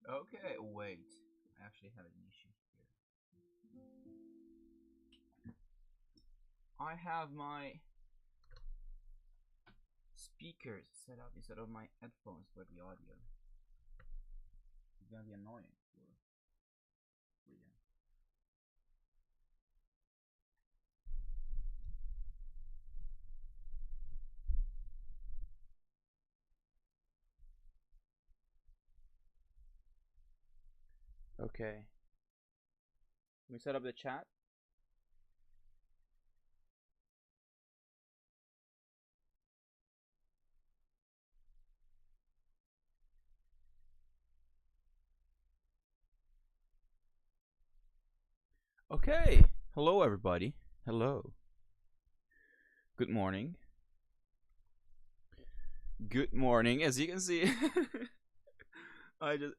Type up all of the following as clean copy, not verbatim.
Okay, wait. I actually have an issue here. I have my speakers set up instead of my headphones for the audio. It's gonna be annoying for you. Okay. Let me set up the chat. Okay. Hello, everybody. Hello. Good morning. Good morning. As you can see, I just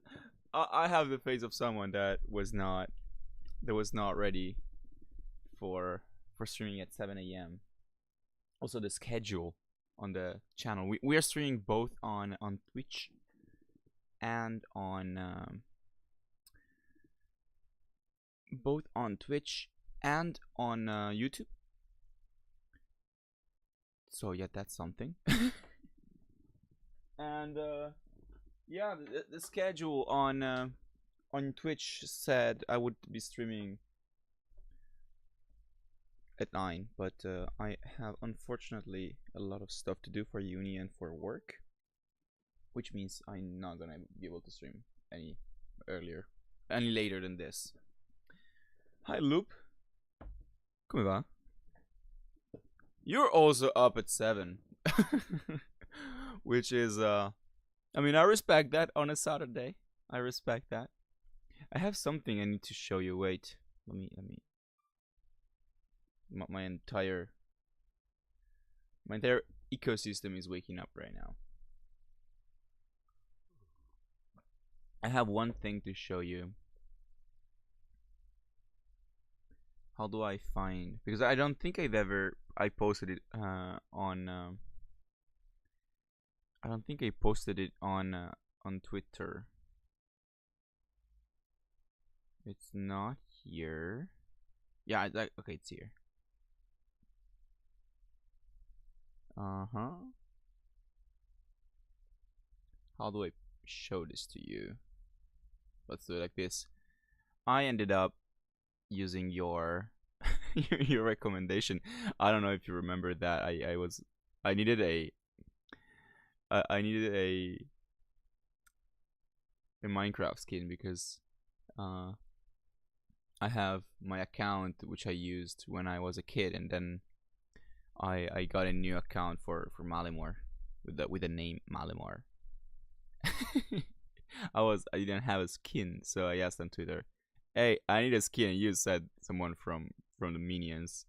I have the face of someone that was not ready for streaming at 7 a.m. Also, the schedule on the channel. We are streaming both on Twitch and on YouTube. So yeah, that's something. And yeah, the schedule on Twitch said I would be streaming at 9, but I have unfortunately a lot of stuff to do for uni and for work, which means I'm not gonna be able to stream any any later than this. Hi, Loop. Come va? You're also up at 7, which is I mean, I respect that on a Saturday. I respect that. I have something I need to show you. Wait, let me. My entire ecosystem is waking up right now. I have one thing to show you. How do I find? Because I don't think I posted it on. I don't think I posted it on Twitter. It's not here. Yeah, okay, it's here. Uh-huh. How do I show this to you? Let's do it like this. I ended up using your your recommendation. I don't know if you remember that I needed a Minecraft skin because uh I have my account which I used when I was a kid, and then I got a new account for Malimor with the name Malimor. I didn't have a skin, so I asked on Twitter, "Hey, I need a skin." And you said someone from the Minions.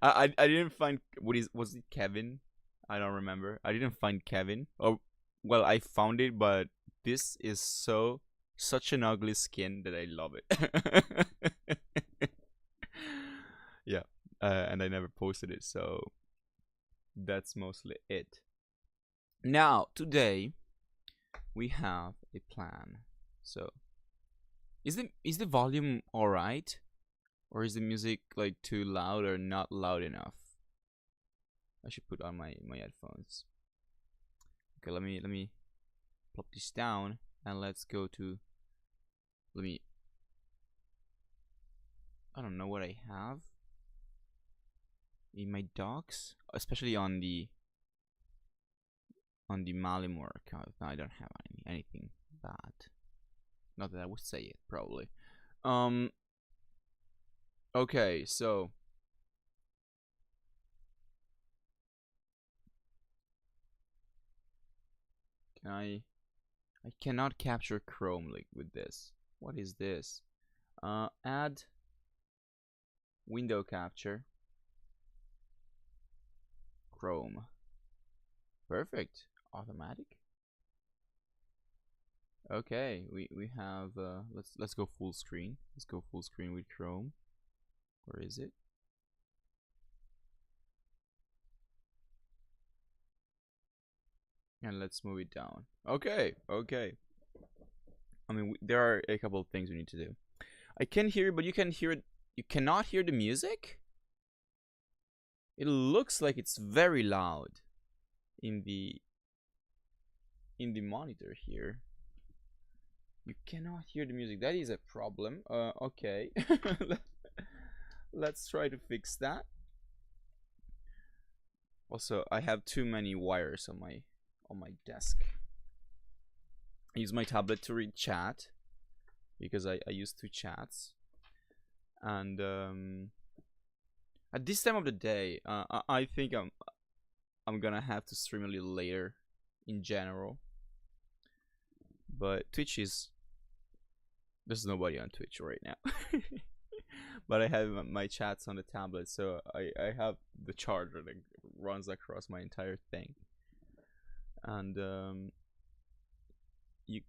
I didn't find was it Kevin? I don't remember. I didn't find Kevin. Oh, well, I found it, but this is such an ugly skin that I love it. Yeah, and I never posted it, so that's mostly it. Now today we have a plan. So is the volume all right, or is the music like too loud or not loud enough? I should put on my headphones. Okay, let me plop this down and let's go to. Let me. I don't know what I have in my docs, especially on the Malimore account. No, I don't have anything bad. Not that I would say it, probably. Um. Okay, so can I cannot capture Chrome like with this. What is this? Add window capture Chrome. Perfect. Automatic. Okay, we have let's go full screen. Let's go full screen with Chrome. Where is it? And let's move it down. Okay, okay. I mean, there are a couple of things we need to do. I can hear it, but you can hear it. You cannot hear the music? It looks like it's very loud in the monitor here. You cannot hear the music. That is a problem. Okay. Let's try to fix that. Also, I have too many wires on my desk. I use my tablet to read chat because I use 2 chats, and at this time of the day, I think I'm gonna have to stream a little later in general. But Twitch there's nobody on Twitch right now. But I have my chats on the tablet, so I have the charger that runs across my entire thing. And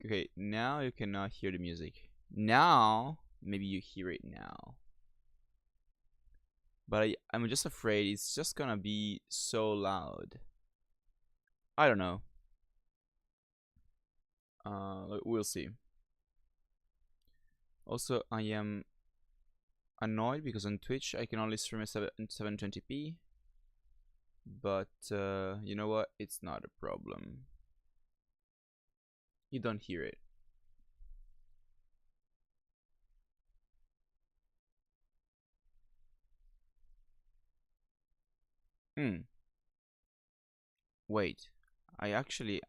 okay, now you cannot hear the music. Now maybe you hear it now. But I'm just afraid it's just gonna be so loud. I don't know. We'll see. Also, I am annoyed because on Twitch I can only stream at 720p. But you know what? It's not a problem. You don't hear it. Wait, I actually.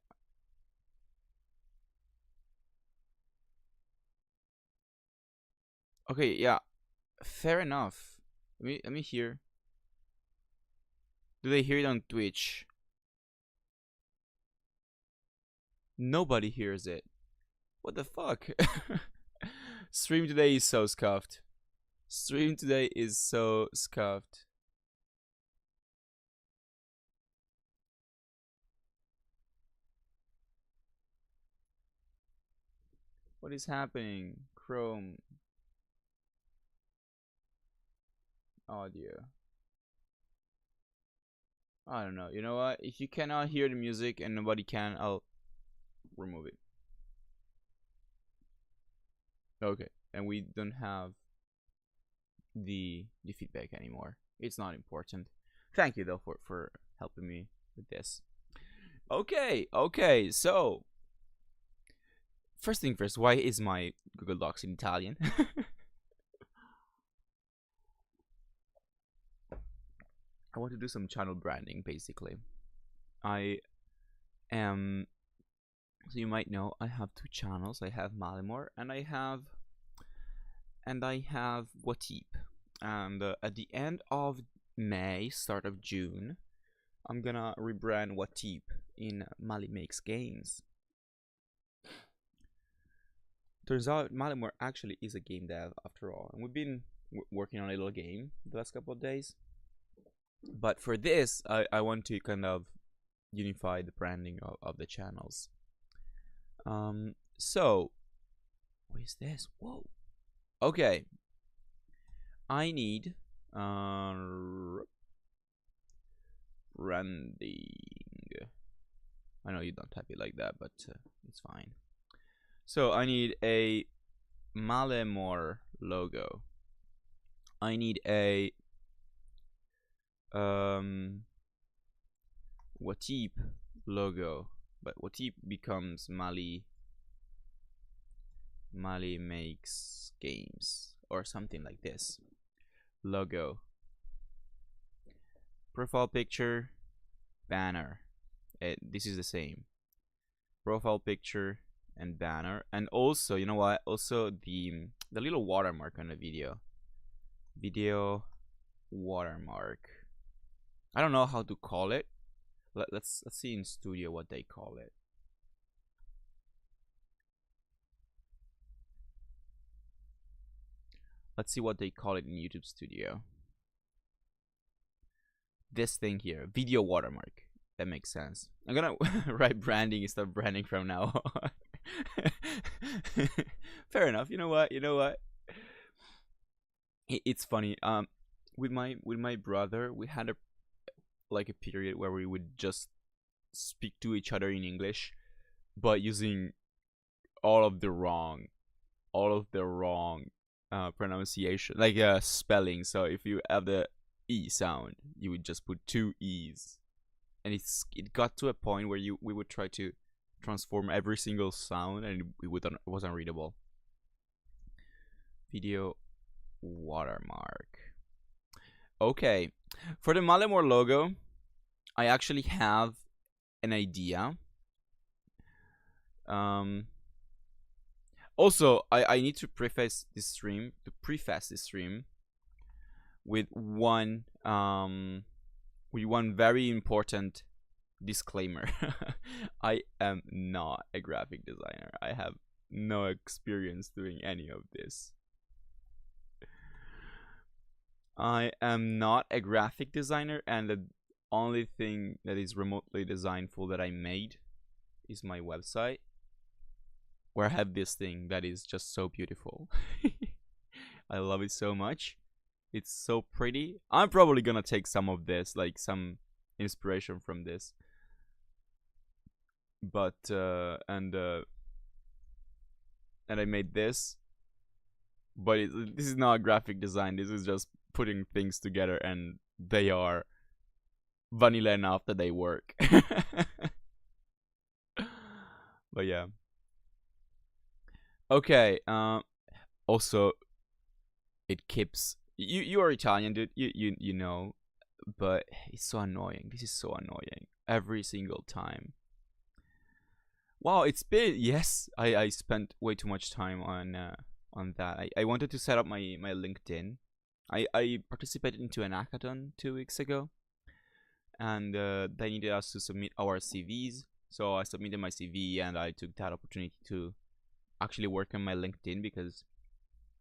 Okay, yeah, fair enough. Let me hear. Do they hear it on Twitch? Nobody hears it. What the fuck? Stream today is so scuffed. Stream today is so scuffed. What is happening? Chrome. Audio. I don't know. You know what? If you cannot hear the music and nobody can, I'll remove it. Okay. And we don't have the feedback anymore. It's not important. Thank you though for helping me with this. Okay. So first thing first, why is my Google Docs in Italian? I want to do some channel branding basically. I am, so you might know, I have 2 channels. I have Malemore and I have Watip. And at the end of May, start of June, I'm gonna rebrand Watip in Mali Makes Games. Turns out Malemore actually is a game dev after all, and we've been working on a little game the last couple of days. But for this, I want to kind of unify the branding of the channels. So what is this? Whoa. Okay. I need branding. I know you don't type it like that, but it's fine. So I need a Malemore logo. I need a Watip logo, but Watip becomes Mali Makes Games or something like this. Logo, profile picture, banner. This is the same. Profile picture and banner, and also, you know what? Also the little watermark on the video watermark. I don't know how to call it. Let's see in Studio what they call it. Let's see what they call it in YouTube Studio. This thing here, video watermark. That makes sense. I'm gonna write branding instead of branding from now on. Fair enough. You know what? It's funny. With my brother, we had a period where we would just speak to each other in English, but using all of the wrong, all of the wrong pronunciation, like spelling. So if you have the E sound, you would just put two E's, and it got to a point where we would try to transform every single sound, and it was unreadable. Video watermark. Okay, for the Malemore logo, I actually have an idea. Also, I need to preface this stream with one very important disclaimer. I am not a graphic designer. I have no experience doing any of this. I am not a graphic designer, and the only thing that is remotely designful that I made is my website, where I have this thing that is just so beautiful. I love it so much. It's so pretty. I'm probably gonna take some of this, like some inspiration from this. But and I made this, but this is not graphic design. This is just putting things together, and they are vanilla enough that they work. But yeah. Okay. Also, it keeps you are Italian, dude. You know, but it's so annoying. This is so annoying every single time. Wow, it's been, yes. I spent way too much time on that. I wanted to set up my LinkedIn. I participated into an hackathon 2 weeks ago, and they needed us to submit our CVs. So I submitted my CV, and I took that opportunity to actually work on my LinkedIn, because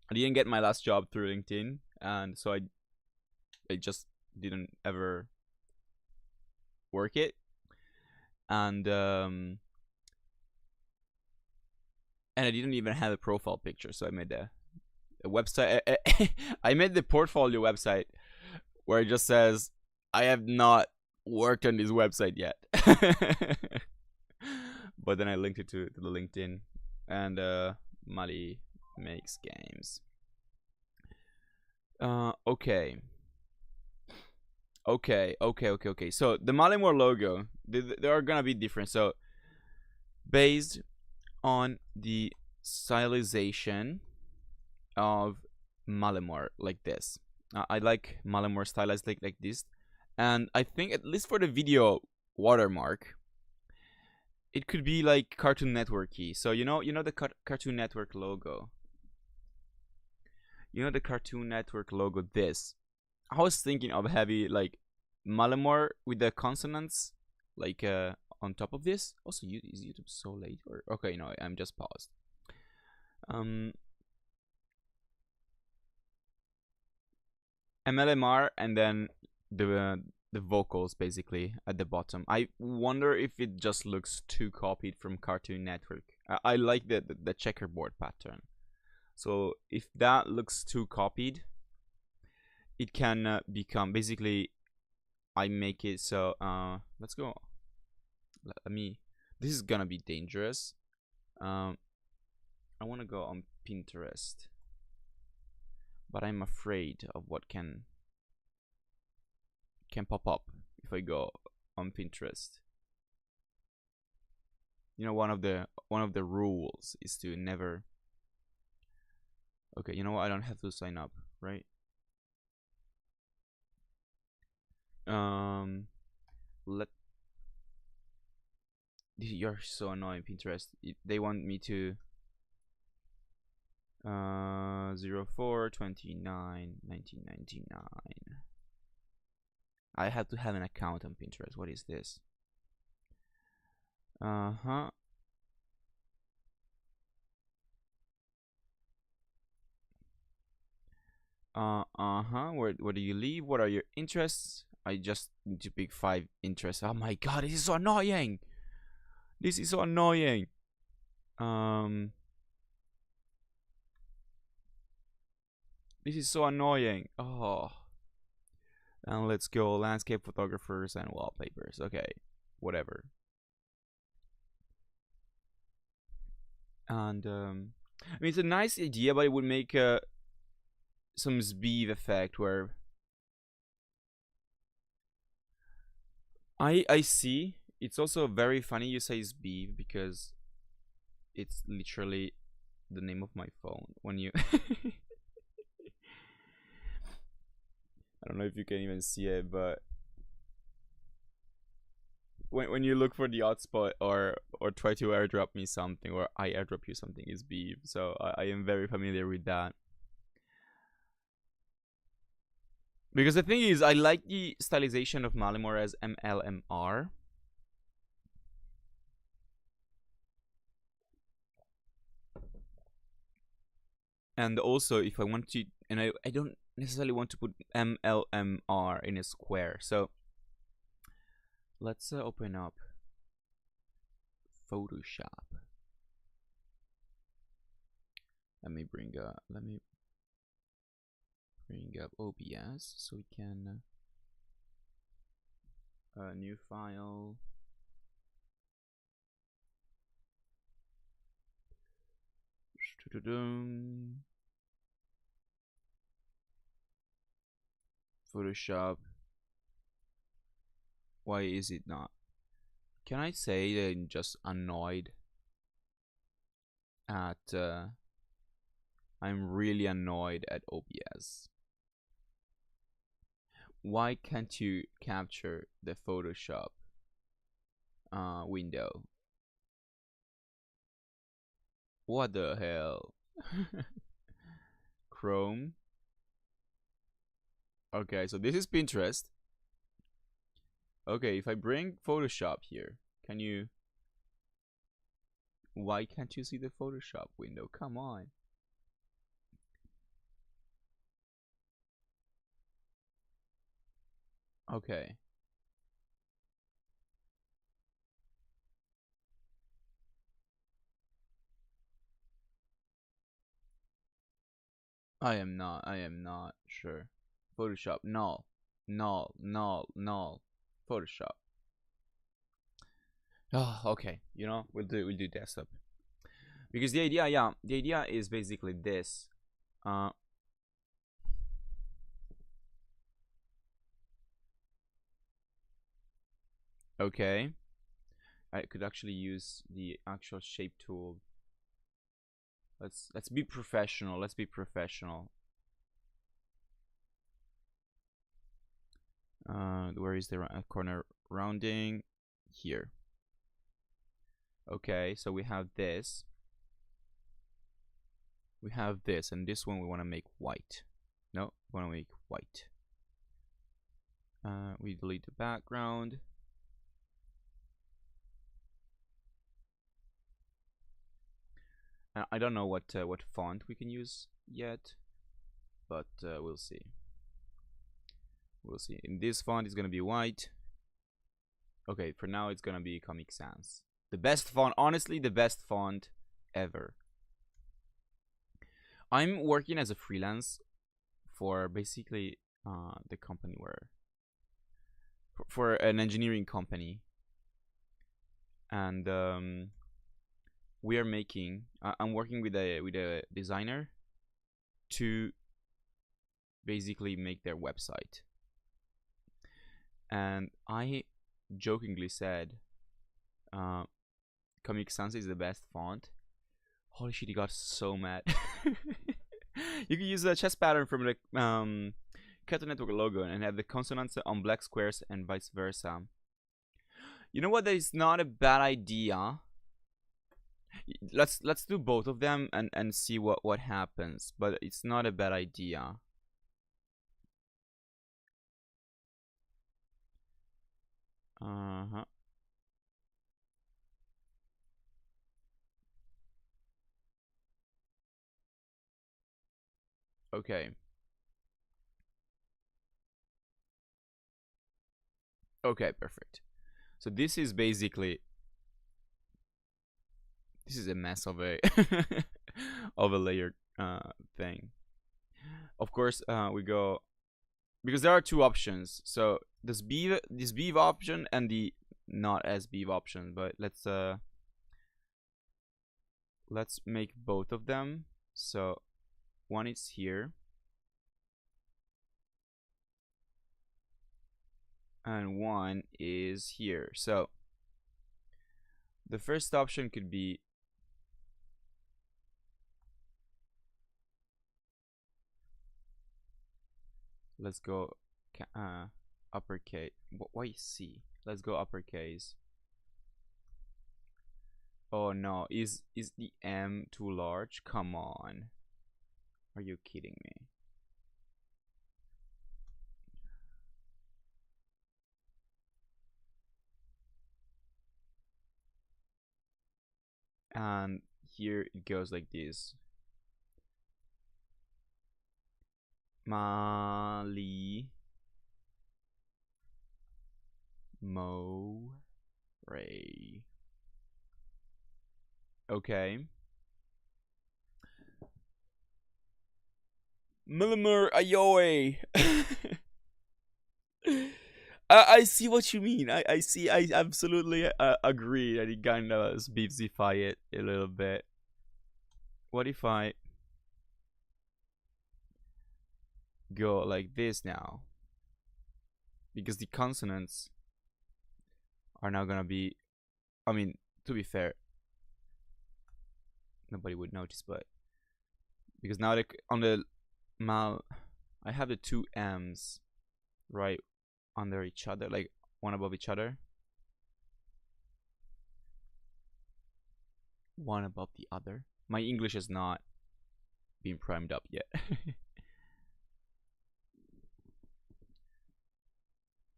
I didn't get my last job through LinkedIn, and so I just didn't ever work it. And I didn't even have a profile picture, so I made a website. I made the portfolio website where it just says, I have not worked on this website yet. But then I linked it to the LinkedIn, and Mali makes games. Okay. So the Malemore logo, they are gonna be different. So based on the stylization of Malemore, like this. I like Malemore stylized like this, and I think at least for the video watermark, it could be like Cartoon Network-y. So you know the Cartoon Network logo. You know the Cartoon Network logo. This, I was thinking of having like Malemore with the consonants, like on top of this. Also, is YouTube so late? Or okay, no, I'm just paused. MLMR, and then the vocals basically at the bottom. I wonder if it just looks too copied from Cartoon Network. I like the checkerboard pattern. So if that looks too copied, it can become basically, I make it so let's go. Let me. This is gonna be dangerous. I want to go on Pinterest, but I'm afraid of what can pop up if I go on Pinterest. You know, one of the rules is to never. Okay, you know what? I don't have to sign up, right? You're so annoying, Pinterest. They want me to 04/29/1999. I have to have an account on Pinterest. What is this? Where do you live? What are your interests? I just need to pick 5 interests. Oh my god, this is so annoying. This is so annoying. This is so annoying. Oh. And let's go landscape photographers and wallpapers. Okay, whatever. And I mean, it's a nice idea, but it would make some Zbeev effect where I see. It's also very funny you say Zbeev because it's literally the name of my phone. When you I don't know if you can even see it, but when you look for the hotspot or try to airdrop me something, or I airdrop you something, is Beeve. So I am very familiar with that. Because the thing is, I like the stylization of Malimor as MLMR. And also, if I want to, and I don't necessarily want to put MLMR in a square. So let's open up Photoshop. Let me bring up OBS so we can new file. Photoshop. Why is it not? Can I say that I'm just annoyed at I'm really annoyed at OBS. Why can't you capture the Photoshop window? What the hell? Chrome. Okay, so this is Pinterest. Okay, if I bring Photoshop here, can you... Why can't you see the Photoshop window? Come on. Okay. I am not sure. Photoshop, null. Photoshop. Oh, okay. You know, we'll do desktop. Because the idea is basically this. Okay. I could actually use the actual shape tool. Let's be professional. Let's be professional. Where is the corner rounding? Here. Okay, so we have this. We have this, and this one we want to make white. No, we want to make white. We delete the background. I don't know what font we can use yet, but we'll see. We'll see. In this font, it's gonna be white. Okay, for now it's gonna be Comic Sans. The best font, honestly, the best font ever. I'm working as a freelance for basically the company where for an engineering company, and we are making. I'm working with a designer to basically make their website, and I jokingly said, Comic Sans is the best font. Holy shit, he got so mad. You can use the chess pattern from the Cartoon Network logo and have the consonants on black squares and vice versa. You know what? That is not a bad idea. Let's do both of them and see what happens. But it's not a bad idea. Okay. Okay, perfect. So this is basically a mess of a of a layered thing. Of course, we go because there are two options. So this Beeve option and the not as Beeve option. But let's let's make both of them. So one is here and one is here. So the first option could be let's go uppercase. Why C? Let's go uppercase. Oh no, is the M too large? Come on. Are you kidding me? And here it goes like this. Mali Mo Ray. Okay. Millimur Ayoe. I see what you mean. I see. I absolutely agree that it kind of speedsify it a little bit. What if I go like this now? Because the consonants are now gonna be. I mean, to be fair, nobody would notice, but because now on the mal, I have the two M's right under each other, like one above each other, one above the other. My English has not been primed up yet.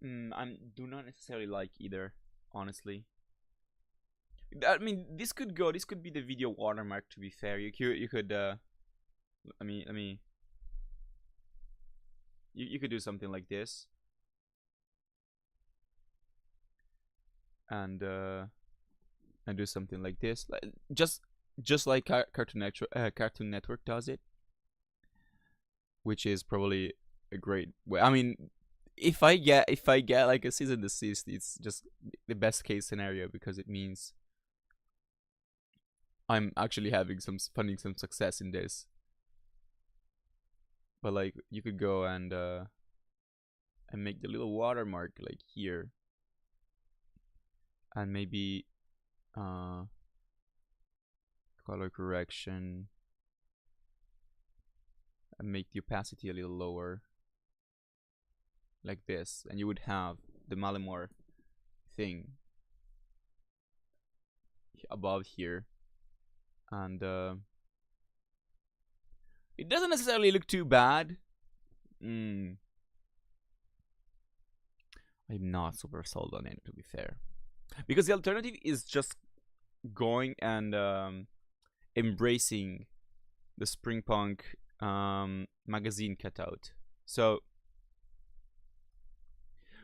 I do not necessarily like either, honestly. I mean, this could go. This could be the video watermark. To be fair, you could. Let me. You could do something like this, and do something like this, like just like Cartoon Network does it, which is probably a great way. I mean, if I get like a cease and desist, it's just the best case scenario because it means I'm actually finding some success in this. But like you could go and make the little watermark like here, and maybe color correction, and make the opacity a little lower like this, and you would have the Malamor thing above here, and it doesn't necessarily look too bad. I'm not super sold on it, to be fair, because the alternative is just going and embracing the Spring Punk magazine cutout. So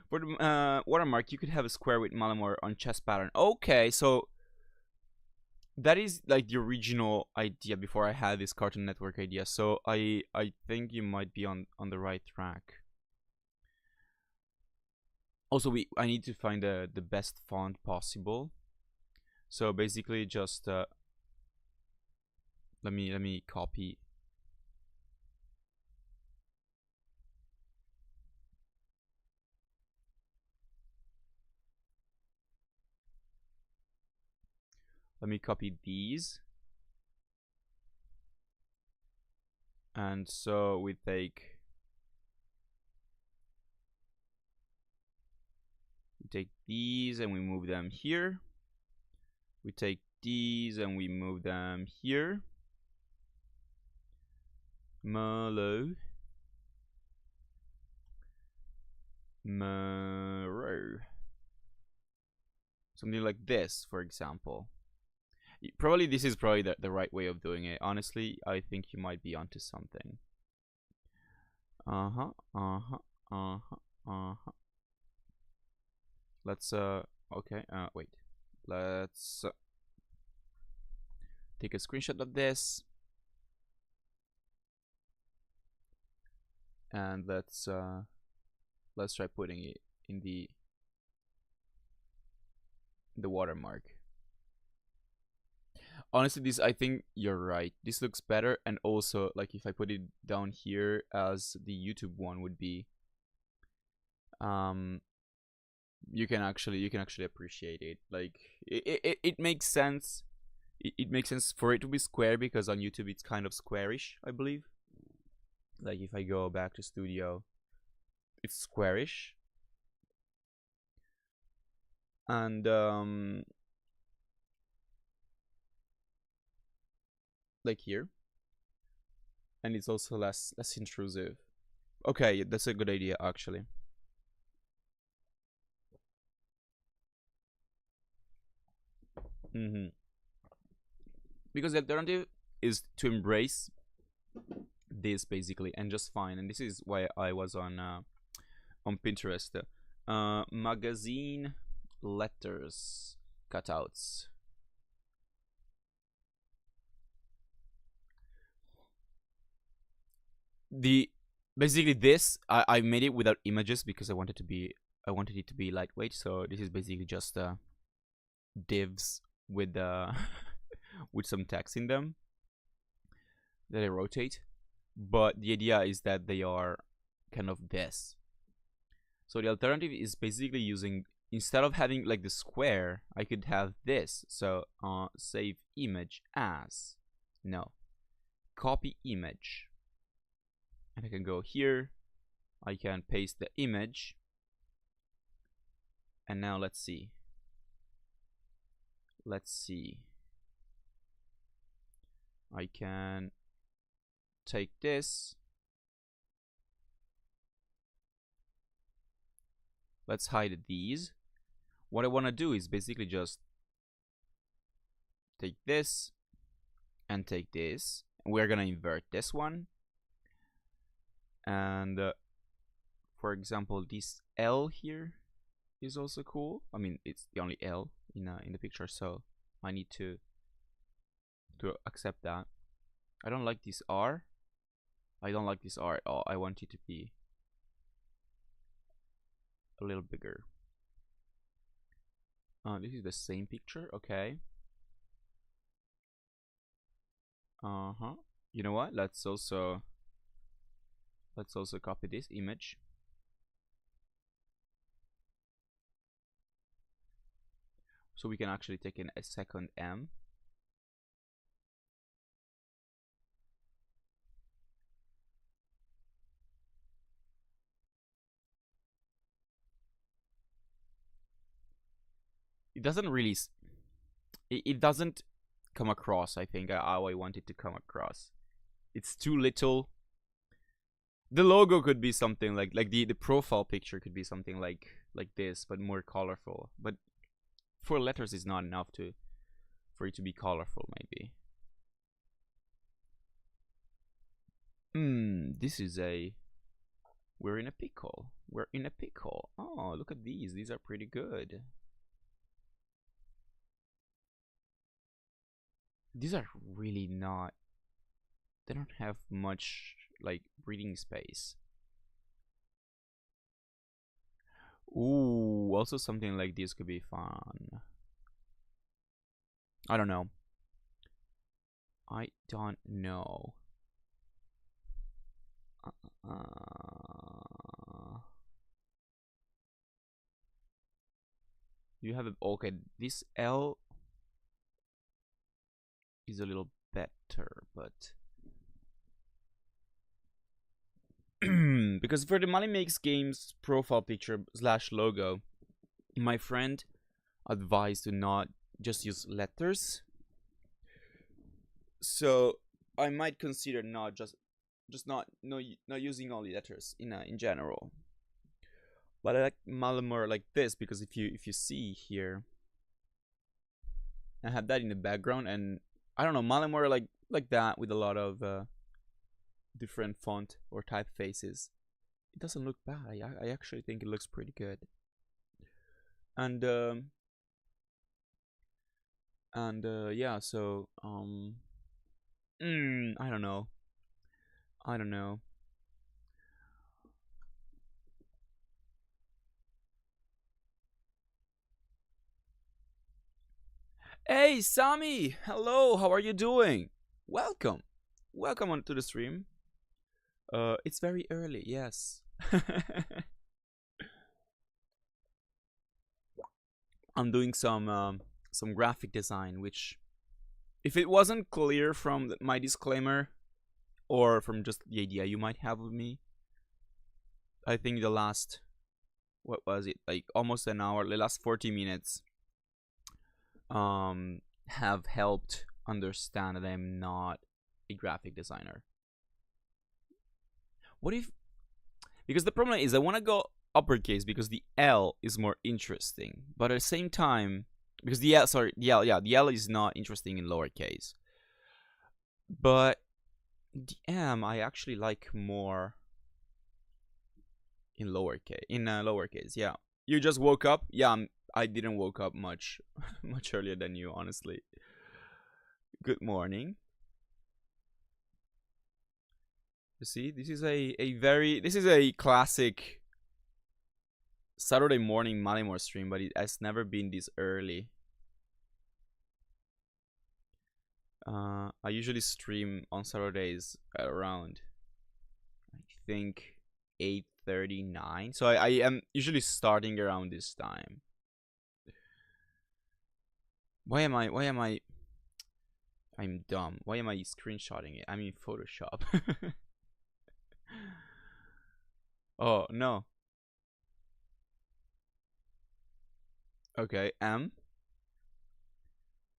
for the watermark, you could have a square with Malamor on chest pattern. Okay, so that is like the original idea before I had this Cartoon Network idea. So I think you might be on the right track. Also, I need to find the best font possible. So basically, just let me copy. Let me copy these, and so we take these and we move them here. We take these and we move them here. Merlot. Mero. Something like this, for example. Probably this is probably the right way of doing it. Honestly, I think you might be onto something. Let's okay, wait. Let's take a screenshot of this. And let's try putting it in the watermark. honestly, this, I think you're right. This looks better, and also like if I put it down here as the YouTube one would be, um, you can actually appreciate it. Like it makes sense. It makes sense for it to be square because on YouTube it's kind of squarish, I believe. Like if I go back to Studio, it's squarish, and like here, and it's also less intrusive. Okay, that's a good idea actually. Mm-hmm. Because the alternative is to embrace this basically and just fine. And this is why I was on Pinterest. Magazine letters cutouts. The basically this I made it without images because I wanted it to be lightweight. So this is basically just divs with with some text in them that I rotate. But the idea is that they are kind of this. So the alternative is basically using, instead of having like the square, I could have this. So save image as, no, copy image, and I can go here, I can paste the image, and now let's see I can take this, let's hide these. What I want to do is basically just take this and take this. We're gonna invert this one, and for example, this L here is also cool. I mean, it's the only L in the picture, so I need to accept that. I don't like this R. I don't like this R at all. I want it to be a little bigger. This is the same picture, okay. You know what? Let's also copy this image. So we can actually take in a second M. It doesn't really, it doesn't come across, I think, how I want it to come across. It's too little. The logo could be something like the profile picture could be something like this, but more colorful. But 4 letters is not enough for it to be colorful, maybe. This is we're in a pickle. We're in a pickle. Oh, look at these. These are pretty good. These are really not, they don't have much like breathing space. Ooh, also something like this could be fun. I don't know. I don't know. You have a, okay, this L is a little better, but because for the Money Makes Games profile picture / logo, my friend advised to not just use letters. So I might consider not not using only letters in general. But I like Malamur like this because if you see here, I have that in the background, and I don't know, Malamur like that with a lot of different font or typefaces. It doesn't look bad. I actually think it looks pretty good. And yeah, so I don't know. I don't know. Hey, Sami! Hello, how are you doing? Welcome. Welcome onto the stream. It's very early, yes. I'm doing some graphic design, which, if it wasn't clear from my disclaimer or from just the idea you might have of me, I think the last, what was it, like almost an hour, the last 40 minutes, have helped understand that I'm not a graphic designer. What if, because the problem is I want to go uppercase because the L is more interesting, but at the same time, because the L, sorry, the L, yeah, the L is not interesting in lowercase, but the M I actually like more in lowercase. Yeah, you just woke up. Yeah, I didn't woke up much much earlier than you, honestly. Good morning. You see, this is this is a classic Saturday morning Malimore stream, but it has never been this early. I usually stream on Saturdays around, I think, 8:39. So I am usually starting around this time. Why am I I'm dumb. Why am I screenshotting it? I'm in Photoshop. Oh, no. Okay, M.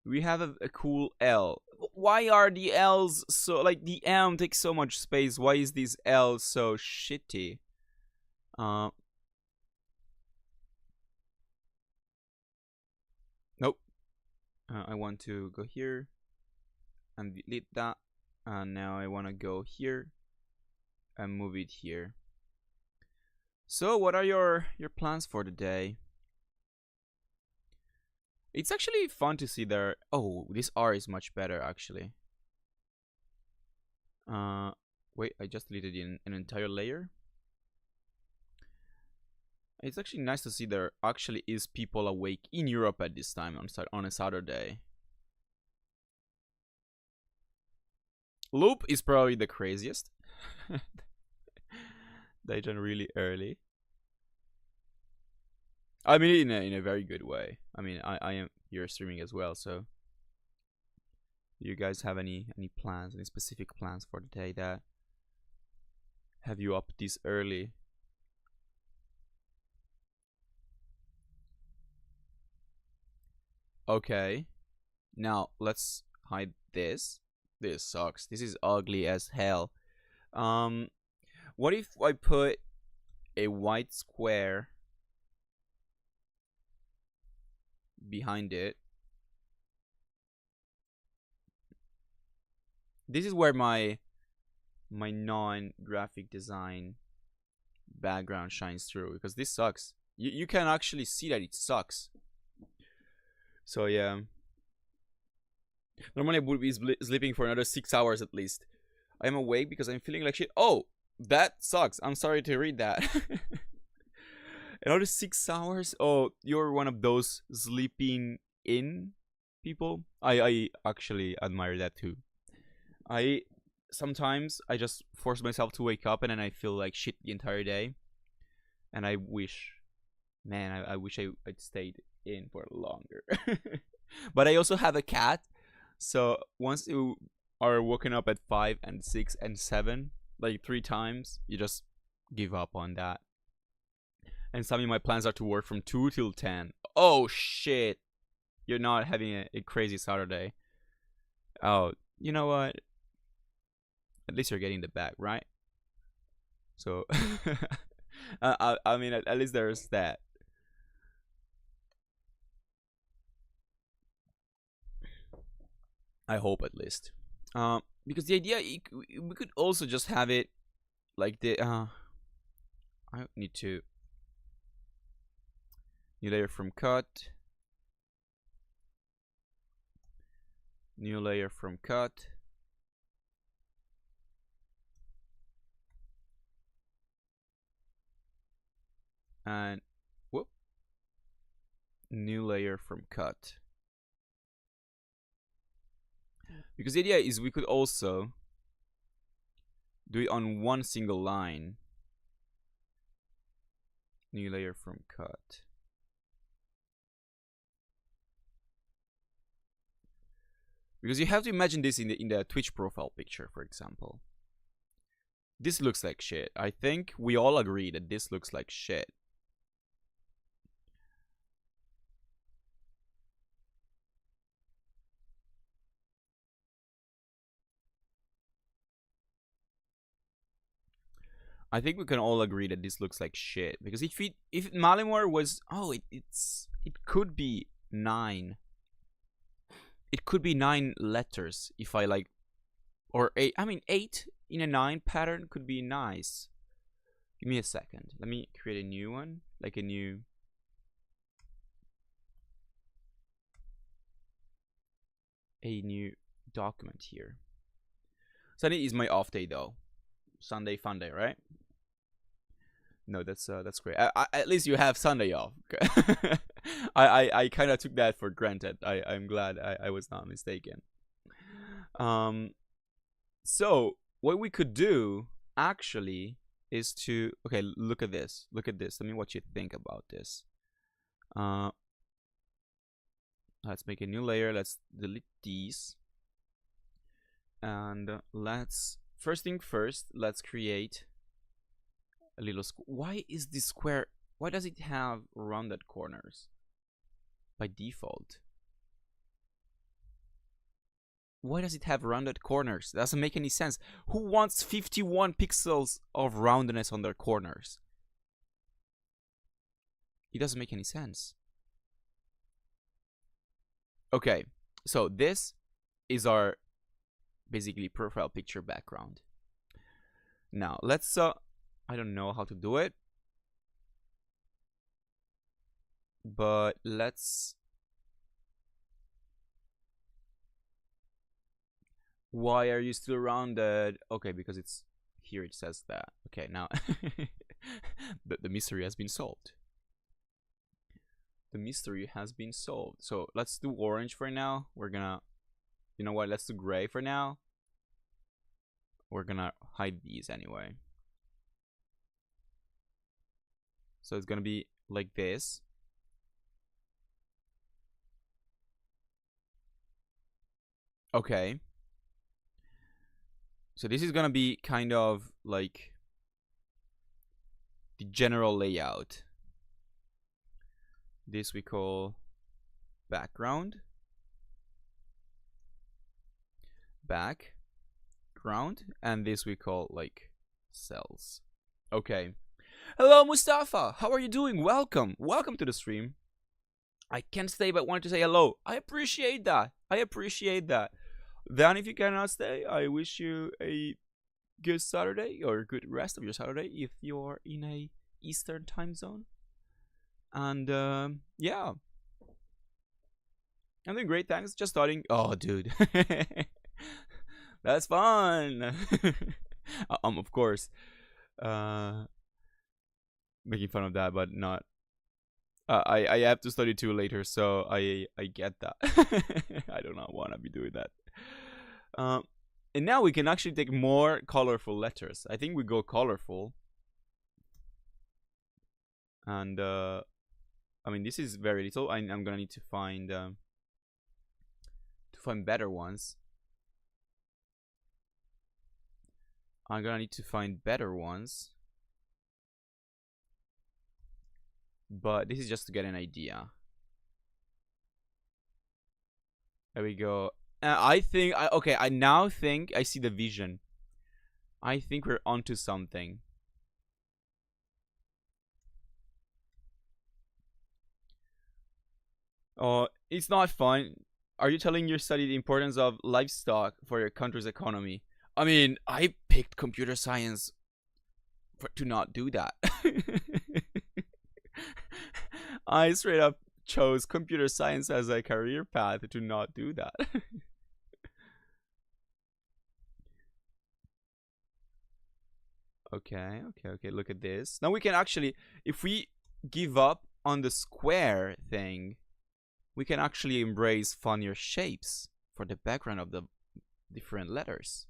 We have a cool L. Why are the L's so, like, the M takes so much space? Why is this L so shitty? Nope. I want to go here and delete that, and now I want to go here and move it here. So what are your plans for the day? It's actually fun to see there. Oh, this R is much better actually. Wait, I just deleted an entire layer. It's actually nice to see there actually is people awake in Europe at this time on a Saturday. Loop is probably the craziest. They done really early. I mean, in a very good way. I mean, I am here streaming as well, so do you guys have any plans, any specific plans for the day that have you up this early? Okay, now let's hide this. This sucks. This is ugly as hell. What if I put a white square behind it? This is where my non-graphic design background shines through, because this sucks. You can actually see that it sucks. So yeah, normally I would be sleeping for another 6 hours at least. I am awake because I'm feeling like shit. Oh, that sucks. I'm sorry to read that. Another 6 hours? Oh, you're one of those sleeping in people. I actually admire that too. I sometimes I just force myself to wake up and then I feel like shit the entire day. And I wish, man, I wish I'd stayed in for longer. But I also have a cat, so once you are woken up at 5 and 6 and 7, like 3 times, you just give up on that. And some of my plans are to work from 2 till 10. Oh shit, you're not having a crazy Saturday. Oh, you know what, at least you're getting the bag, right? So I mean, at least there's that. I hope, at least. Because the idea, we could also just have it like the I need to new layer from cut, new layer from cut, and whoop, new layer from cut. Because the idea is we could also do it on one single line. New layer from cut. Because you have to imagine this in the Twitch profile picture, for example. This looks like shit. I think we all agree that this looks like shit. I think we can all agree that this looks like shit, because if Malamar was, oh, it could be 9. It could be 9 letters if I like, or 8. I mean 8 in a 9 pattern could be nice. Give me a second. Let me create a new one, like a new document here. Sunday is my off day though. Sunday fun day, right? No, that's great. At least you have Sunday off. I kind of took that for granted. I'm glad I was not mistaken. So what we could do actually is to, okay, look at this. Look at this. Let me what you think about this. Let's make a new layer. Let's delete these. And let's, first thing first, let's create a little why is this square, why does it have rounded corners by default? Why does it have rounded corners? That doesn't make any sense. Who wants 51 pixels of roundness on their corners? It doesn't make any sense. Okay, so this is our basically profile picture background. Now let's I don't know how to do it, but let's, why are you still rounded? Okay, because it's here, it says that. Okay, now the mystery has been solved. The mystery has been solved. So let's do orange for now. We're gonna, you know what, let's do gray for now. We're gonna hide these anyway. So it's gonna be like this. Okay. So this is gonna be kind of like the general layout. This we call background. Background. And this we call like cells. Okay. Hello Mustafa, how are you doing? Welcome to the stream. I can't stay but wanted to say hello. I appreciate that. Then if you cannot stay, I wish you a good Saturday or good rest of your Saturday if you're in a Eastern time zone. And yeah, I'm doing great, thanks. Just starting. Oh dude. That's fun. Of course, making fun of that, but not. I have to study too later, so I get that. I do not want to be doing that. And now we can actually take more colorful letters. I think we go colorful. And I mean, this is very little. I'm gonna need to find better ones. I'm gonna need to find better ones. But this is just to get an idea. There we go. I think I now think I see the vision. I think we're onto something. Oh, it's not fun. Are you telling your study the importance of livestock for your country's economy? I mean, I picked computer science to not do that. I straight up chose computer science as a career path to not do that. Okay, look at this. Now we can actually, if we give up on the square thing, we can actually embrace funnier shapes for the background of the different letters.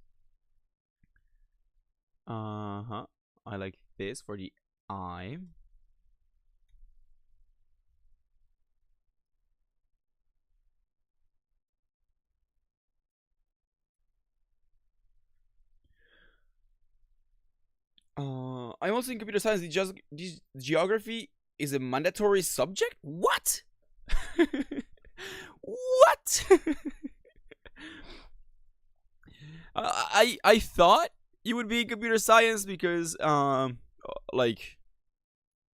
I like this for the I. I'm also in computer science. The geography is a mandatory subject. What? What? I thought you would be in computer science because like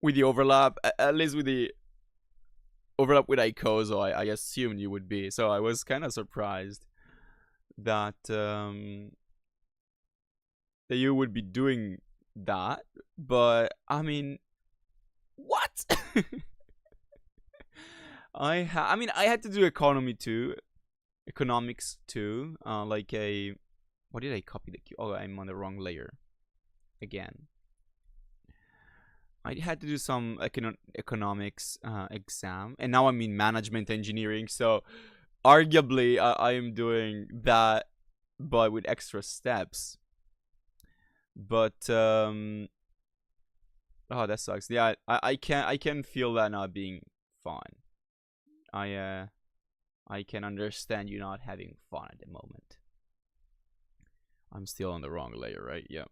with the overlap, at least with the overlap with Icozo, I assumed you would be. So I was kind of surprised that that you would be doing that. But I mean, what? I had to do economics too. Like a, what did I copy the? Oh, I'm on the wrong layer again. I had to do some economics exam, and now I'm in management engineering. So, arguably, I am doing that, but with extra steps. But oh, that sucks. Yeah, I can feel that not being fun. I can understand you not having fun at the moment. I'm still on the wrong layer, right? Yeah.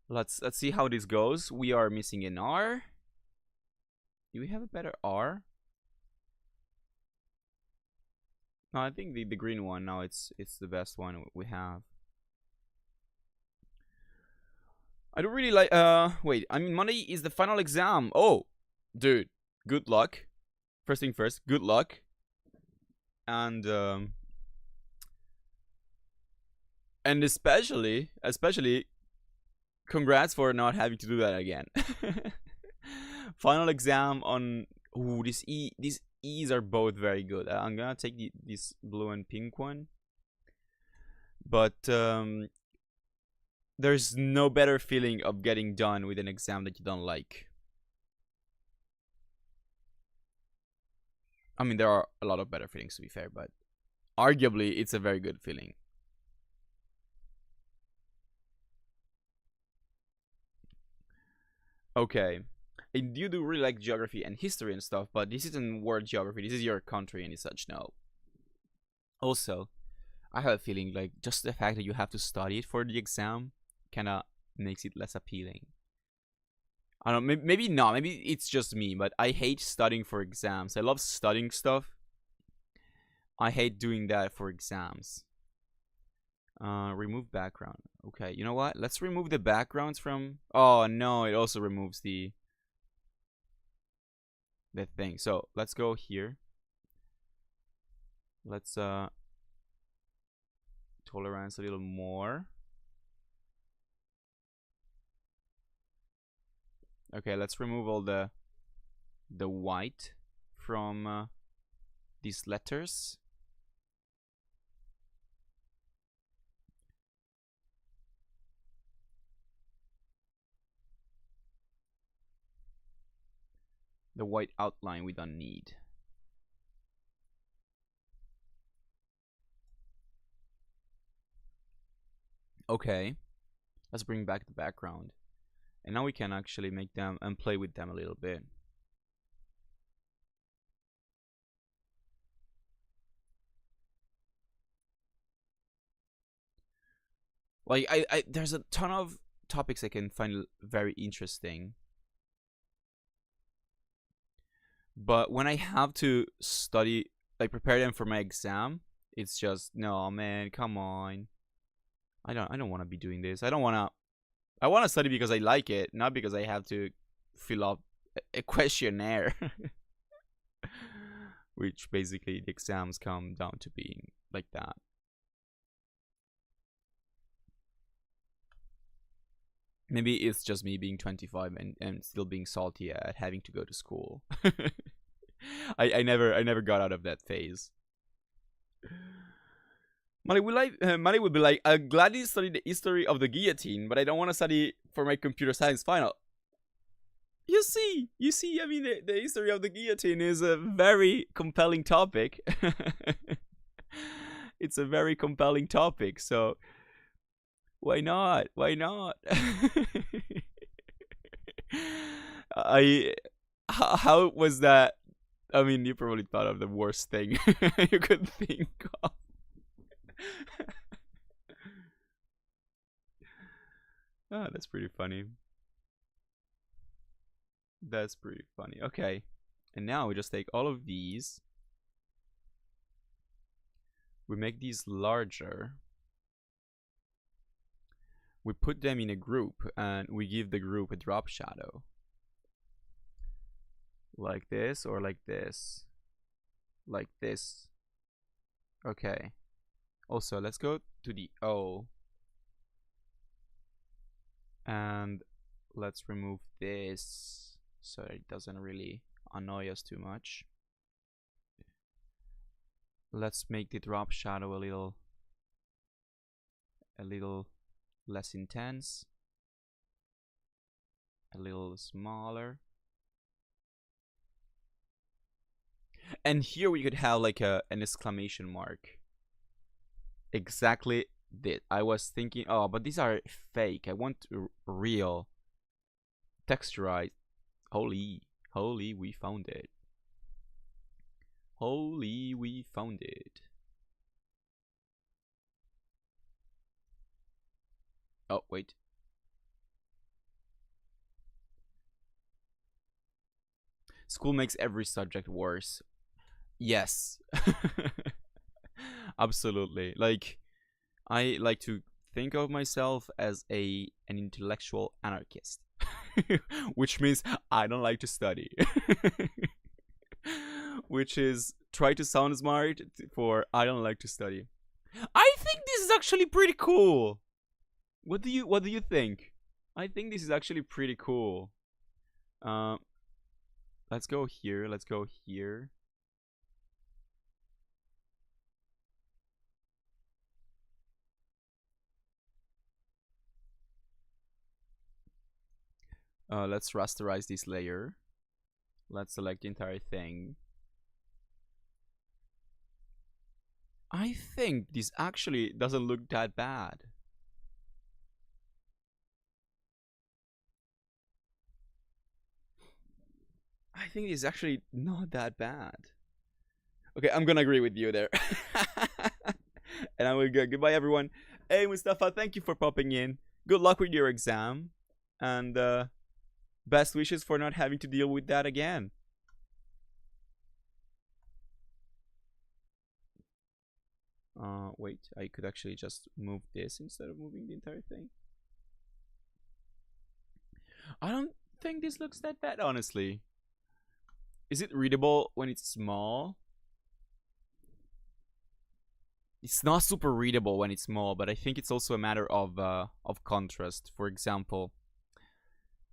Let's see how this goes. We are missing an R. Do we have a better R? No, I think the green one now it's the best one we have. I don't really like wait, I mean Monday is the final exam. Oh, dude, good luck. First thing first, good luck. And especially congrats for not having to do that again. Final exam on, ooh, these E's are both very good. I'm gonna take this blue and pink one. But there's no better feeling of getting done with an exam that you don't like. I mean, there are a lot of better feelings, to be fair, but arguably it's a very good feeling. Okay. And you do really like geography and history and stuff, but this isn't world geography. This is your country and such. No. Also, I have a feeling like just the fact that you have to study it for the exam kind of makes it less appealing. I don't know, maybe not. Maybe it's just me, but I hate studying for exams. I love studying stuff. I hate doing that for exams. Remove background. Okay, you know what? Let's remove the backgrounds from... Oh, no, it also removes the thing. So, let's go here. Let's tolerance a little more. Okay, let's remove all the white from these letters. The white outline we don't need. Okay, let's bring back the background. And now we can actually make them and play with them a little bit. Like, there's a ton of topics I can find very interesting. But when I have to study, like prepare them for my exam, it's just, no, man, come on. I don't want to be doing this. I want to study because I like it, not because I have to fill up a questionnaire. Which basically the exams come down to being like that. Maybe it's just me being 25 and still being salty at having to go to school. I never got out of that phase. Mali would be like, I gladly study the history of the guillotine, but I don't want to study for my computer science final. you see, I mean, the history of the guillotine is a very compelling topic. It's a very compelling topic, so why not? Why not? I how was that? I mean, you probably thought of the worst thing you could think of. Oh, that's pretty funny. That's pretty funny. Okay. And now we just take all of these. We make these larger. We put them in a group and we give the group a drop shadow. Like this or like this. Like this. Okay. Also, let's go to the O. And let's remove this so it doesn't really annoy us too much. Let's make the drop shadow a little less intense, a little smaller. And here we could have like an exclamation mark. Exactly this. I was thinking, oh, but these are fake. I want real texturized. Holy, we found it. Holy, we found it. Oh, wait. School makes every subject worse. Yes. Absolutely. Like, I like to think of myself as an intellectual anarchist. Which means I don't like to study. Which is try to sound smart for I don't like to study. I think this is actually pretty cool. What do you think? I think this is actually pretty cool. Let's go here. Let's go here. Let's rasterize this layer. Let's select the entire thing. I think this actually doesn't look that bad. I think it's actually not that bad. Okay, I'm gonna agree with you there. And I will go. Goodbye, everyone. Hey, Mustafa, thank you for popping in. Good luck with your exam. And best wishes for not having to deal with that again. Wait, I could actually just move this instead of moving the entire thing. I don't think this looks that bad, honestly. Is it readable when it's small? It's not super readable when it's small, but I think it's also a matter of contrast. For example,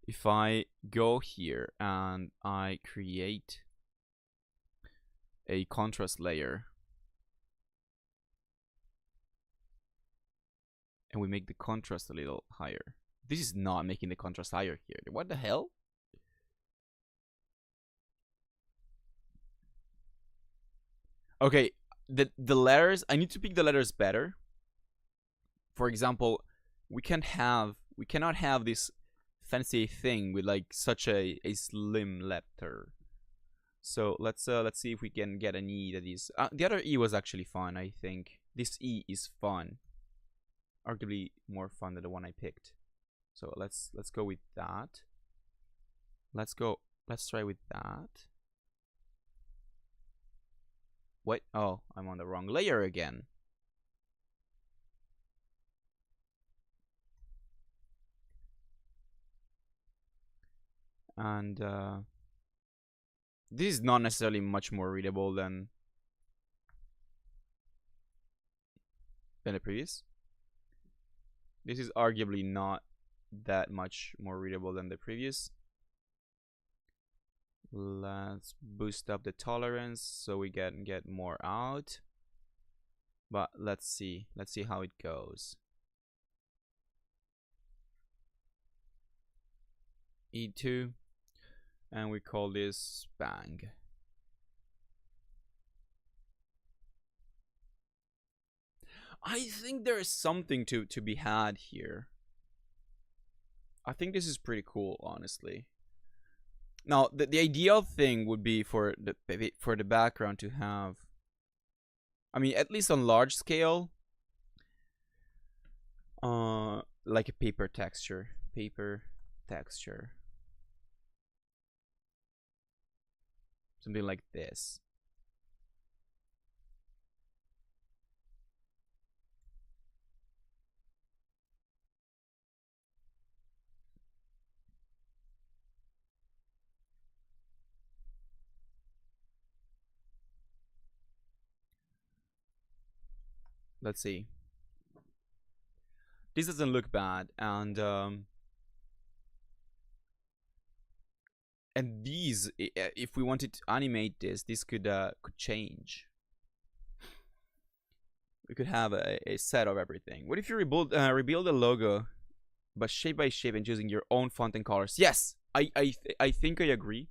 if I go here and I create a contrast layer and we make the contrast a little higher. This is not making the contrast higher here. What the hell? Okay, the letters, I need to pick the letters better. For example, we cannot have this fancy thing with like such a slim letter. So let's see if we can get an E that is the other E was actually fun. I think this E is fun, arguably more fun than the one I picked. So let's go with that. Let's try with that. What? Oh, I'm on the wrong layer again. And this is not necessarily much more readable than the previous. This is arguably not that much more readable than the previous. Let's boost up the tolerance so we can get more out. But let's see how it goes. E2. and we call this bang. I think there is something to be had here. I think this is pretty cool, honestly. Now, the ideal thing would be for the background to have, I mean, at least on large scale, like a paper texture, something like this. Let's see. This doesn't look bad, and these, if we wanted to animate this could change. We could have a set of everything. What if you rebuild the logo, but shape by shape and choosing your own font and colors? Yes, I think I agree.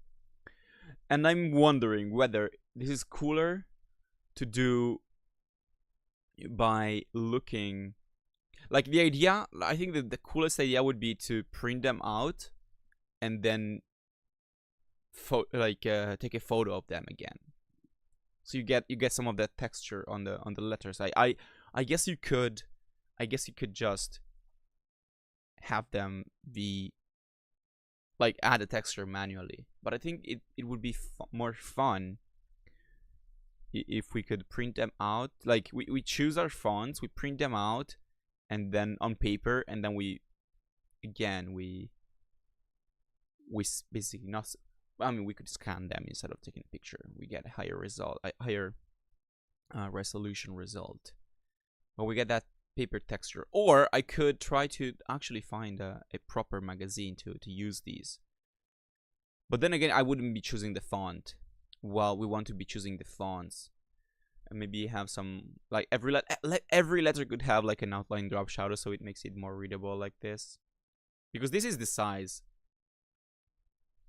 And I'm wondering whether this is cooler to do by looking like the idea. I think that the coolest idea would be to print them out and then take a photo of them again, so you get some of that texture on the letters. I guess you could just have them be like add a texture manually, but I think it would be more fun if we could print them out. Like we choose our fonts, we print them out, and then on paper, and then we basically not. I mean, we could scan them instead of taking a picture. We get a higher resolution result, but we get that paper texture. Or I could try to actually find a proper magazine to use these. But then again, I wouldn't be choosing the font. Well, we want to be choosing the fonts, and maybe have some, like every letter could have like an outline drop shadow, so it makes it more readable like this. Because this is the size.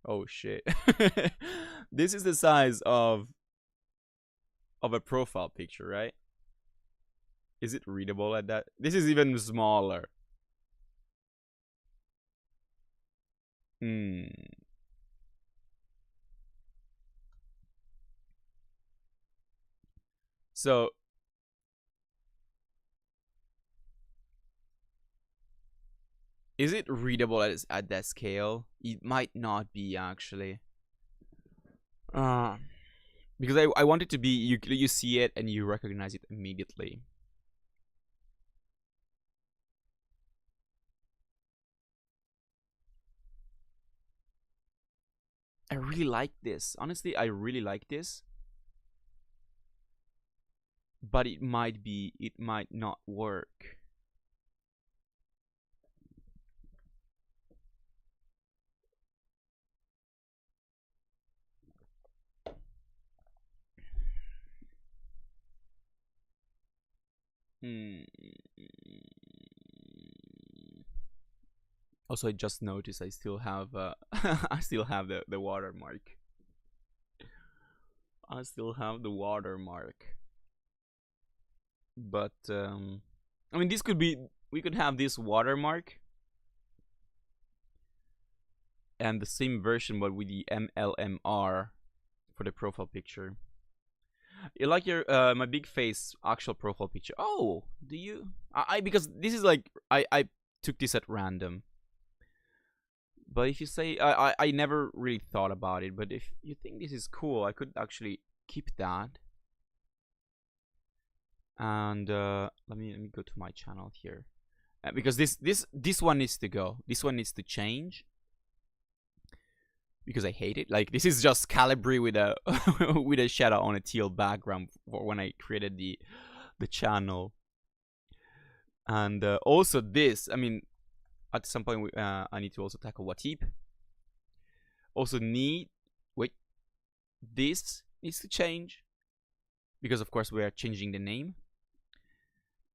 Oh shit. This is the size of a profile picture, right? Is it readable at that? This is even smaller. So is it readable at that scale? It might not be, actually. Because I want it to be, you see it and you recognize it immediately. I really like this. Honestly, I really like this. But it might not work. Also, I just noticed I still have I still have the watermark. I still have the watermark. But I mean, this could be, we could have this watermark and the same version, but with the MLMR for the profile picture. You like your my big face actual profile picture? Oh, do you? Because this is like I took this at random. But if you say, I never really thought about it, but if you think this is cool, I could actually keep that. And let me go to my channel here, because this one needs to go. This one needs to change because I hate it. Like, this is just Calibri with a with a shadow on a teal background for when I created the channel. And also this, I mean, at some point I need to also tackle Watip. Also this needs to change, because of course we are changing the name.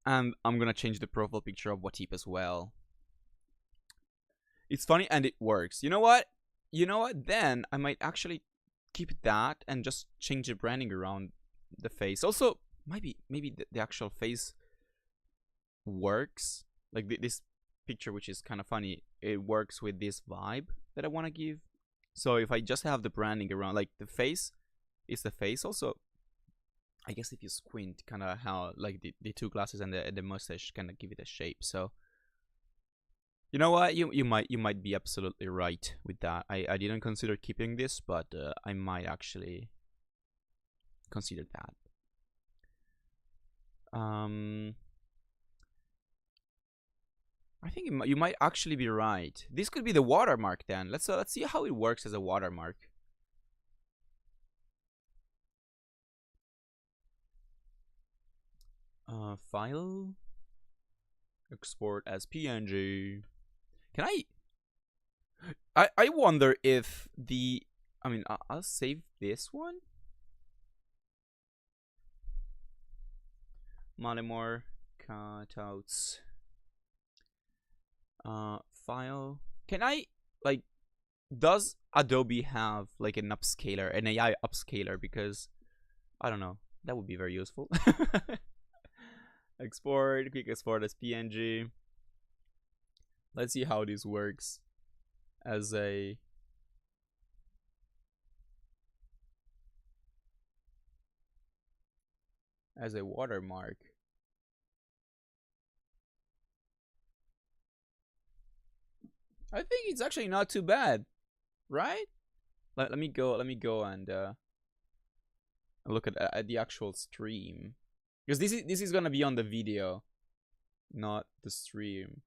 And I'm gonna change the profile picture of Watip as well. It's funny, and it works. You know what? you know what? Then I might actually keep that and just change the branding around the face. Also, maybe the actual face works. Like this picture, which is kind of funny, it works with this vibe that I want to give. So if I just have the branding around, like the face is the face. Also, I guess if you squint, kind of how like the two glasses and the mustache kind of give it a shape. So you know what, you might be absolutely right with that. I didn't consider keeping this, but I might actually consider that. I think you might actually be right. This could be the watermark then. Let's see how it works as a watermark. File, export as PNG. Can I wonder if the, I mean, I'll save this one. Malimore cutouts. File. Can I, like, does Adobe have like an upscaler, an AI upscaler? Because I don't know, that would be very useful. Export, quick export as PNG. Let's see how this works as a watermark. I think it's actually not too bad, right? Let me go and look at the actual stream, because this is gonna be on the video, not the stream.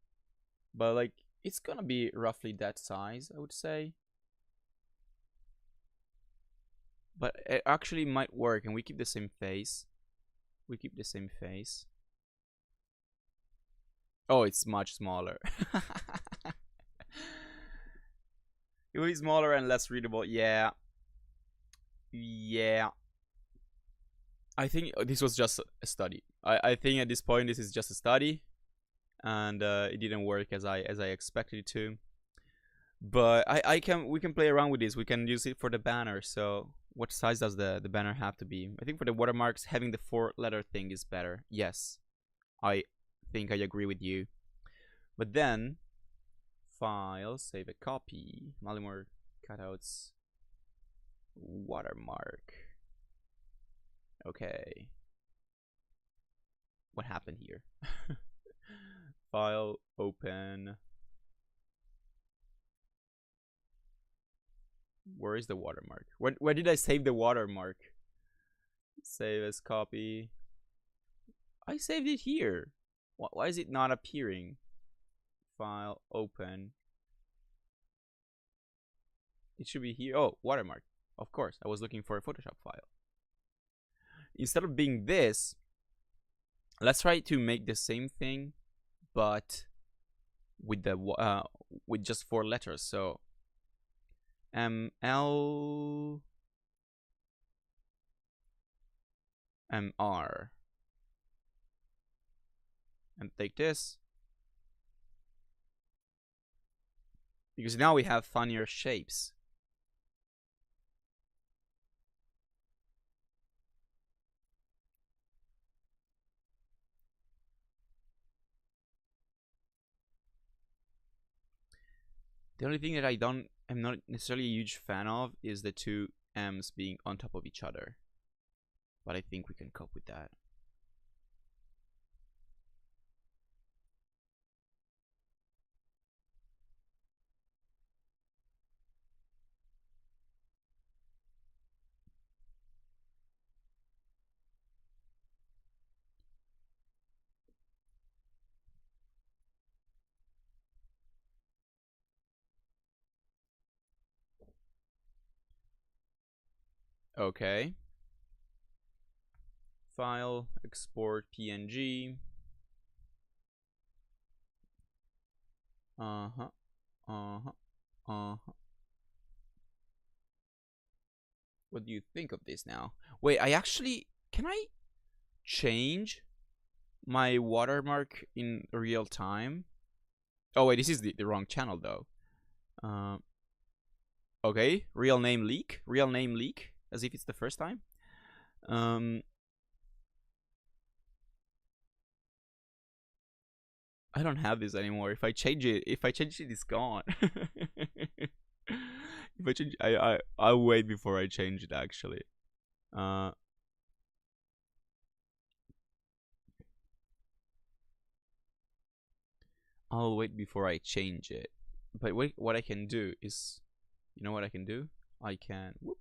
But like, it's gonna be roughly that size, I would say. But it actually might work, and we keep the same face. Oh, it's much smaller. It will be smaller and less readable. Yeah. I think this was just a study. I think at this point this is just a study, and it didn't work as I expected it to. But we can play around with this. We can use it for the banner. So what size does the banner have to be? I think for the watermarks, having the 4-letter thing is better. Yes, I think I agree with you. But then, file, save a copy, Malimore cutouts, watermark. Okay. What happened here? File, open. Where is the watermark? Where did I save the watermark? Save as copy. I saved it here. Why is it not appearing? File, open. It should be here. Oh, watermark. Of course, I was looking for a Photoshop file. Instead of being this, let's try to make the same thing, but with the with just 4 letters. So ML MR, and take this, because now we have funnier shapes. The only thing that I'm not necessarily a huge fan of is the two M's being on top of each other, but I think we can cope with that. Okay. File, export PNG. What do you think of this now? Wait, can I change my watermark in real time? Oh wait, this is the wrong channel though. Okay, real name leak, as if it's the first time. I don't have this anymore. If I change it, it's gone. If I change, I'll wait before I change it. Actually, I'll wait before I change it. But wait, what I can do is, you know what I can do? I can whoop.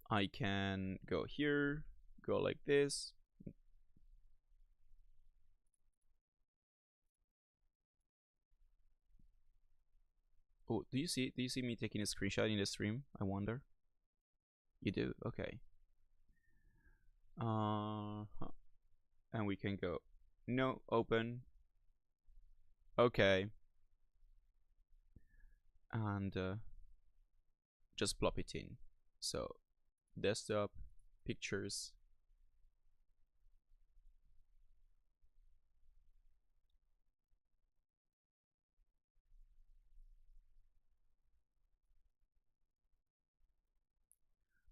I can go here, go like this. Oh, do you see me taking a screenshot in the stream? I wonder. You do, okay. And we can go no, open, okay, and just plop it in. So desktop, pictures,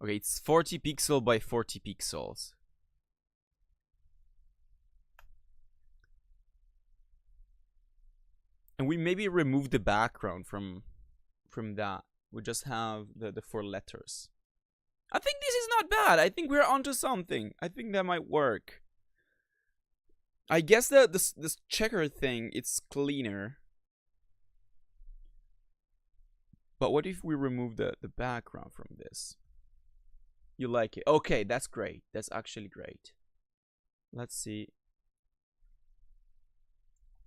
okay, it's 40 pixel by 40 pixels. And we maybe remove the background from that. We just have the 4 letters. I think this is not bad. I think we're onto something. I think that might work. I guess that this checker thing, it's cleaner. But what if we remove the background from this? You like it? Okay, that's great. That's actually great. Let's see.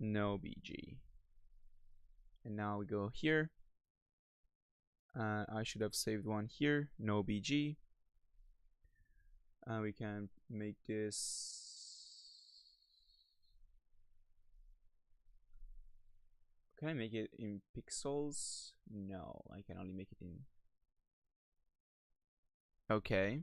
No BG. And now we go here. I should have saved one here. No BG. We can make this. Can I make it in pixels? No, I can only make it in. Okay.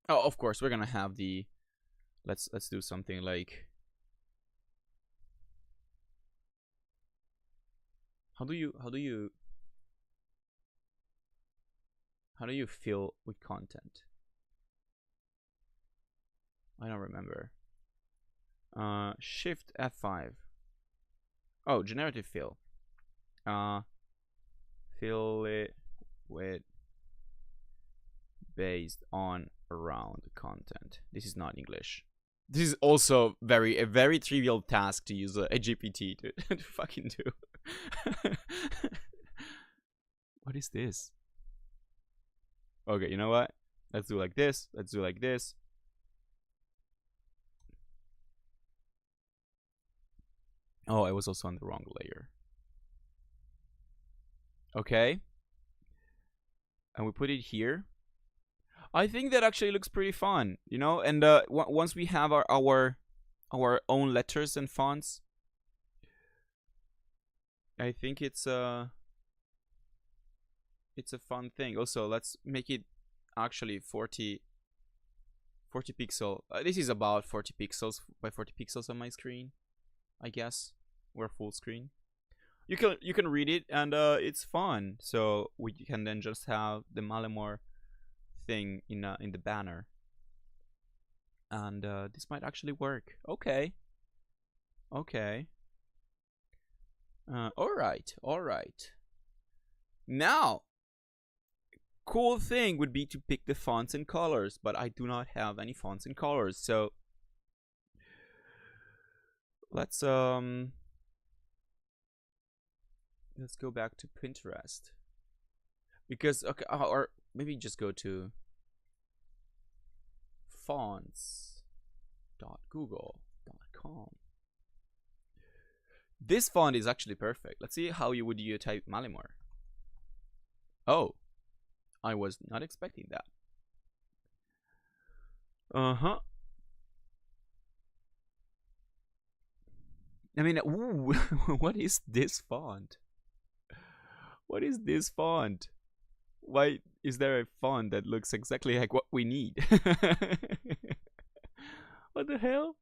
Oh, of course, we're gonna have the. Let's do something like. How do you fill with content? I don't remember. Shift F5. Oh, generative fill. Fill it with based on around content. This is not English. This is also a very trivial task to use a GPT to fucking do. What is this? Okay, you know what? Let's do like this. Let's do like this. Oh, I was also on the wrong layer. Okay. And we put it here. I think that actually looks pretty fun, you know. And once we have our own letters and fonts, I think it's a fun thing. Also, let's make it actually 40 pixel. This is about 40 pixels by 40 pixels on my screen, I guess. We're full screen. You can read it, and it's fun. So we can then just have the Malemore thing in the banner, and this might actually work. Okay. All right. Now, cool thing would be to pick the fonts and colors, but I do not have any fonts and colors, so let's go back to Pinterest, because okay, or maybe just go to fonts.google.com. This font is actually perfect. Let's see how you would type Malemore. Oh, I was not expecting that. I mean, ooh, what is this font? What is this font? Why is there a font that looks exactly like what we need? What the hell?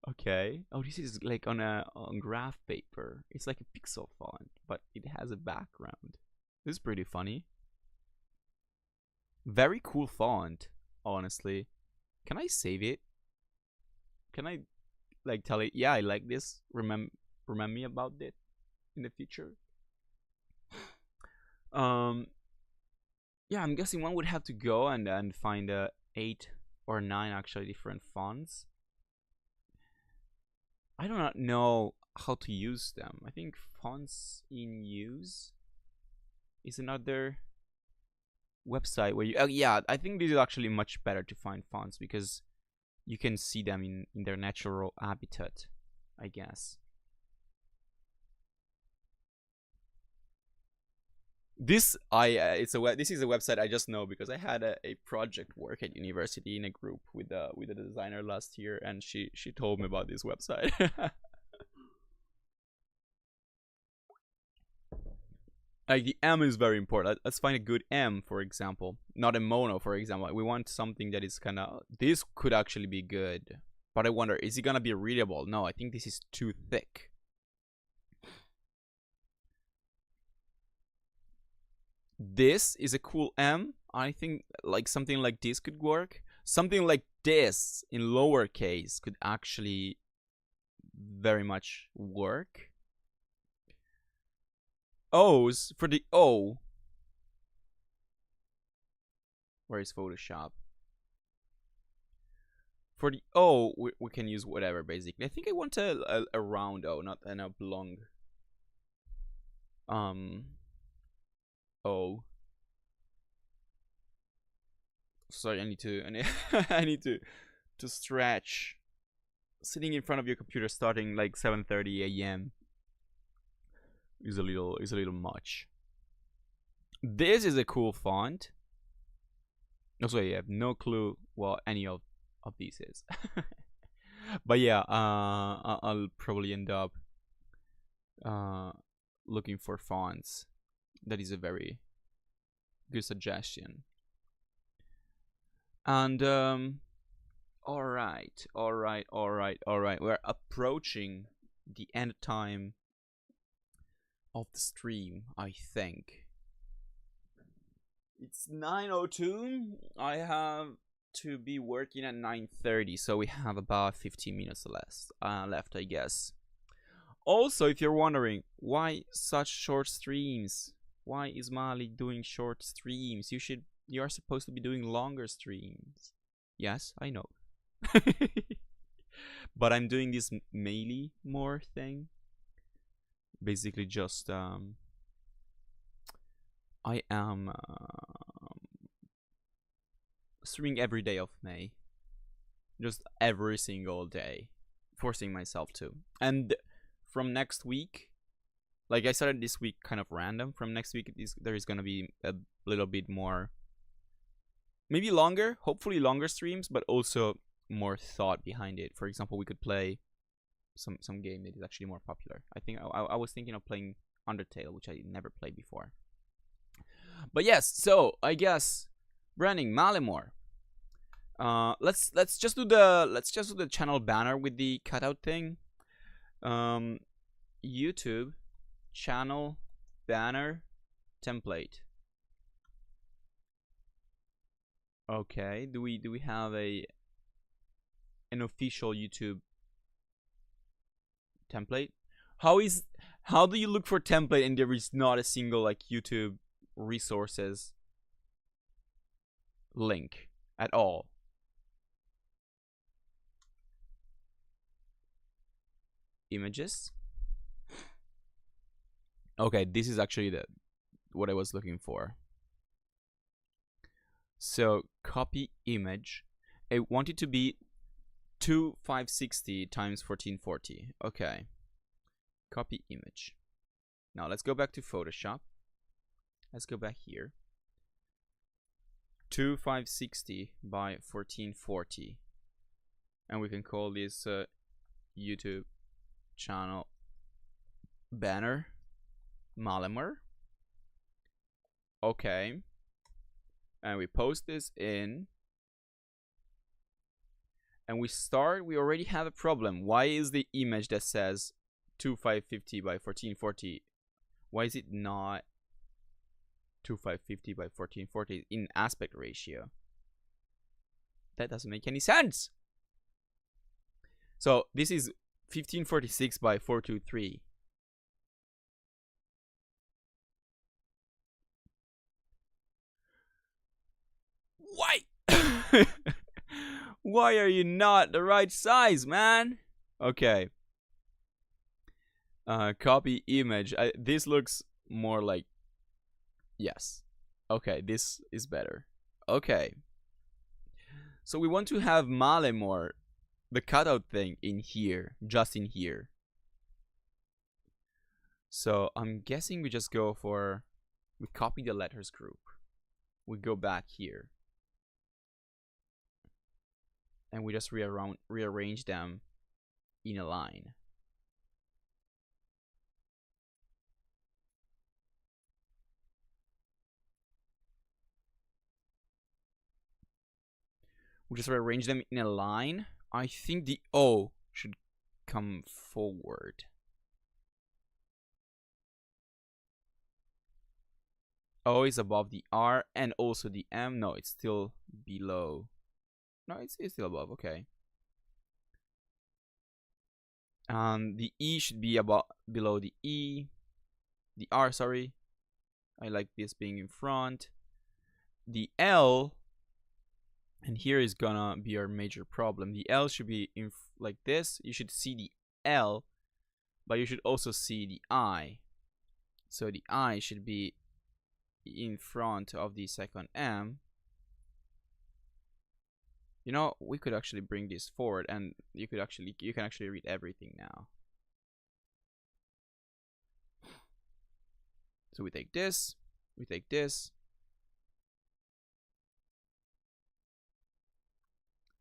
Okay. Oh, this is like on graph paper. It's like a pixel font, but it has a background. This is pretty funny. Very cool font, honestly. Can I save it? Can I like tell it, yeah, I like this. Remember me about it in the future. Yeah, I'm guessing one would have to go and find 8 or 9 actually different fonts. I do not know how to use them. I think fonts in use is another website where you yeah, I think this is actually much better to find fonts because you can see them in their natural habitat, I guess. This this is a website I just know because I had a project work at university in a group with a designer last year, and she told me about this website. Like the M is very important. Let's find a good M, for example, not a mono, for example. We want something that is kind of, this could actually be good, but I wonder, is it gonna be readable? No, I think this is too thick. This is a cool M. I think like something like this could work. Something like this in lowercase could actually very much work. O's for the O. Where is Photoshop? For the O, we can use whatever basically. I think I want a round O, not an oblong. O. Sorry, I need I need to stretch. Sitting in front of your computer starting like 7:30 a.m. is a little much. This is a cool font. Also, I have no clue what any of these is. But yeah, I'll probably end up looking for fonts. That is a very good suggestion. And all right. We're approaching the end time of the stream, I think. It's 9:02. I have to be working at 9:30, so we have about 15 minutes left, I guess. Also, if you're wondering why such short streams, why is Mali doing short streams? You're supposed to be doing longer streams. Yes, I know. But I'm doing this Melee more thing. Basically just I am streaming every day of May. Just every single day. Forcing myself to. And from next week, like I started this week kind of random. From next week, there is gonna be a little bit more, maybe longer, hopefully longer streams, but also more thought behind it. For example, we could play some game that is actually more popular. I think I was thinking of playing Undertale, which I never played before. But yes, so I guess branding Malemore. Let's just do the channel banner with the cutout thing. YouTube channel banner template. Okay, do we have an official YouTube template? How do you look for template and there is not a single like YouTube resources link at all? Images. Okay, this is actually what I was looking for. So copy image. I want it to be 2560 times 1440. Okay. Copy image. Now let's go back to Photoshop. Let's go back here. 2560 by 1440. And we can call this YouTube channel banner Malemore. Okay. And we post this in. And we already have a problem. Why is the image that says 2550 by 1440, why is it not 2550 by 1440 in aspect ratio? That doesn't make any sense. So this is 1546 by 423. Why? Why are you not the right size, man? Okay. Copy image. This looks more like... Yes. Okay, this is better. Okay. So we want to have Malemore, the cutout thing, in here. Just in here. So I'm guessing we just go for... We copy the letters group. We go back here. And we just rearrange them in a line. We just rearrange them in a line. I think the O should come forward. O is above the R and also the M. No, it's still below. No, it's still above. Okay. The E should be below the E. The R, sorry. I like this being in front. The L, and here is gonna be our major problem. The L should be in like this. You should see the L, but you should also see the I. So the I should be in front of the second M. You know, we could actually bring this forward, and you can actually read everything now. So we take this, we take this,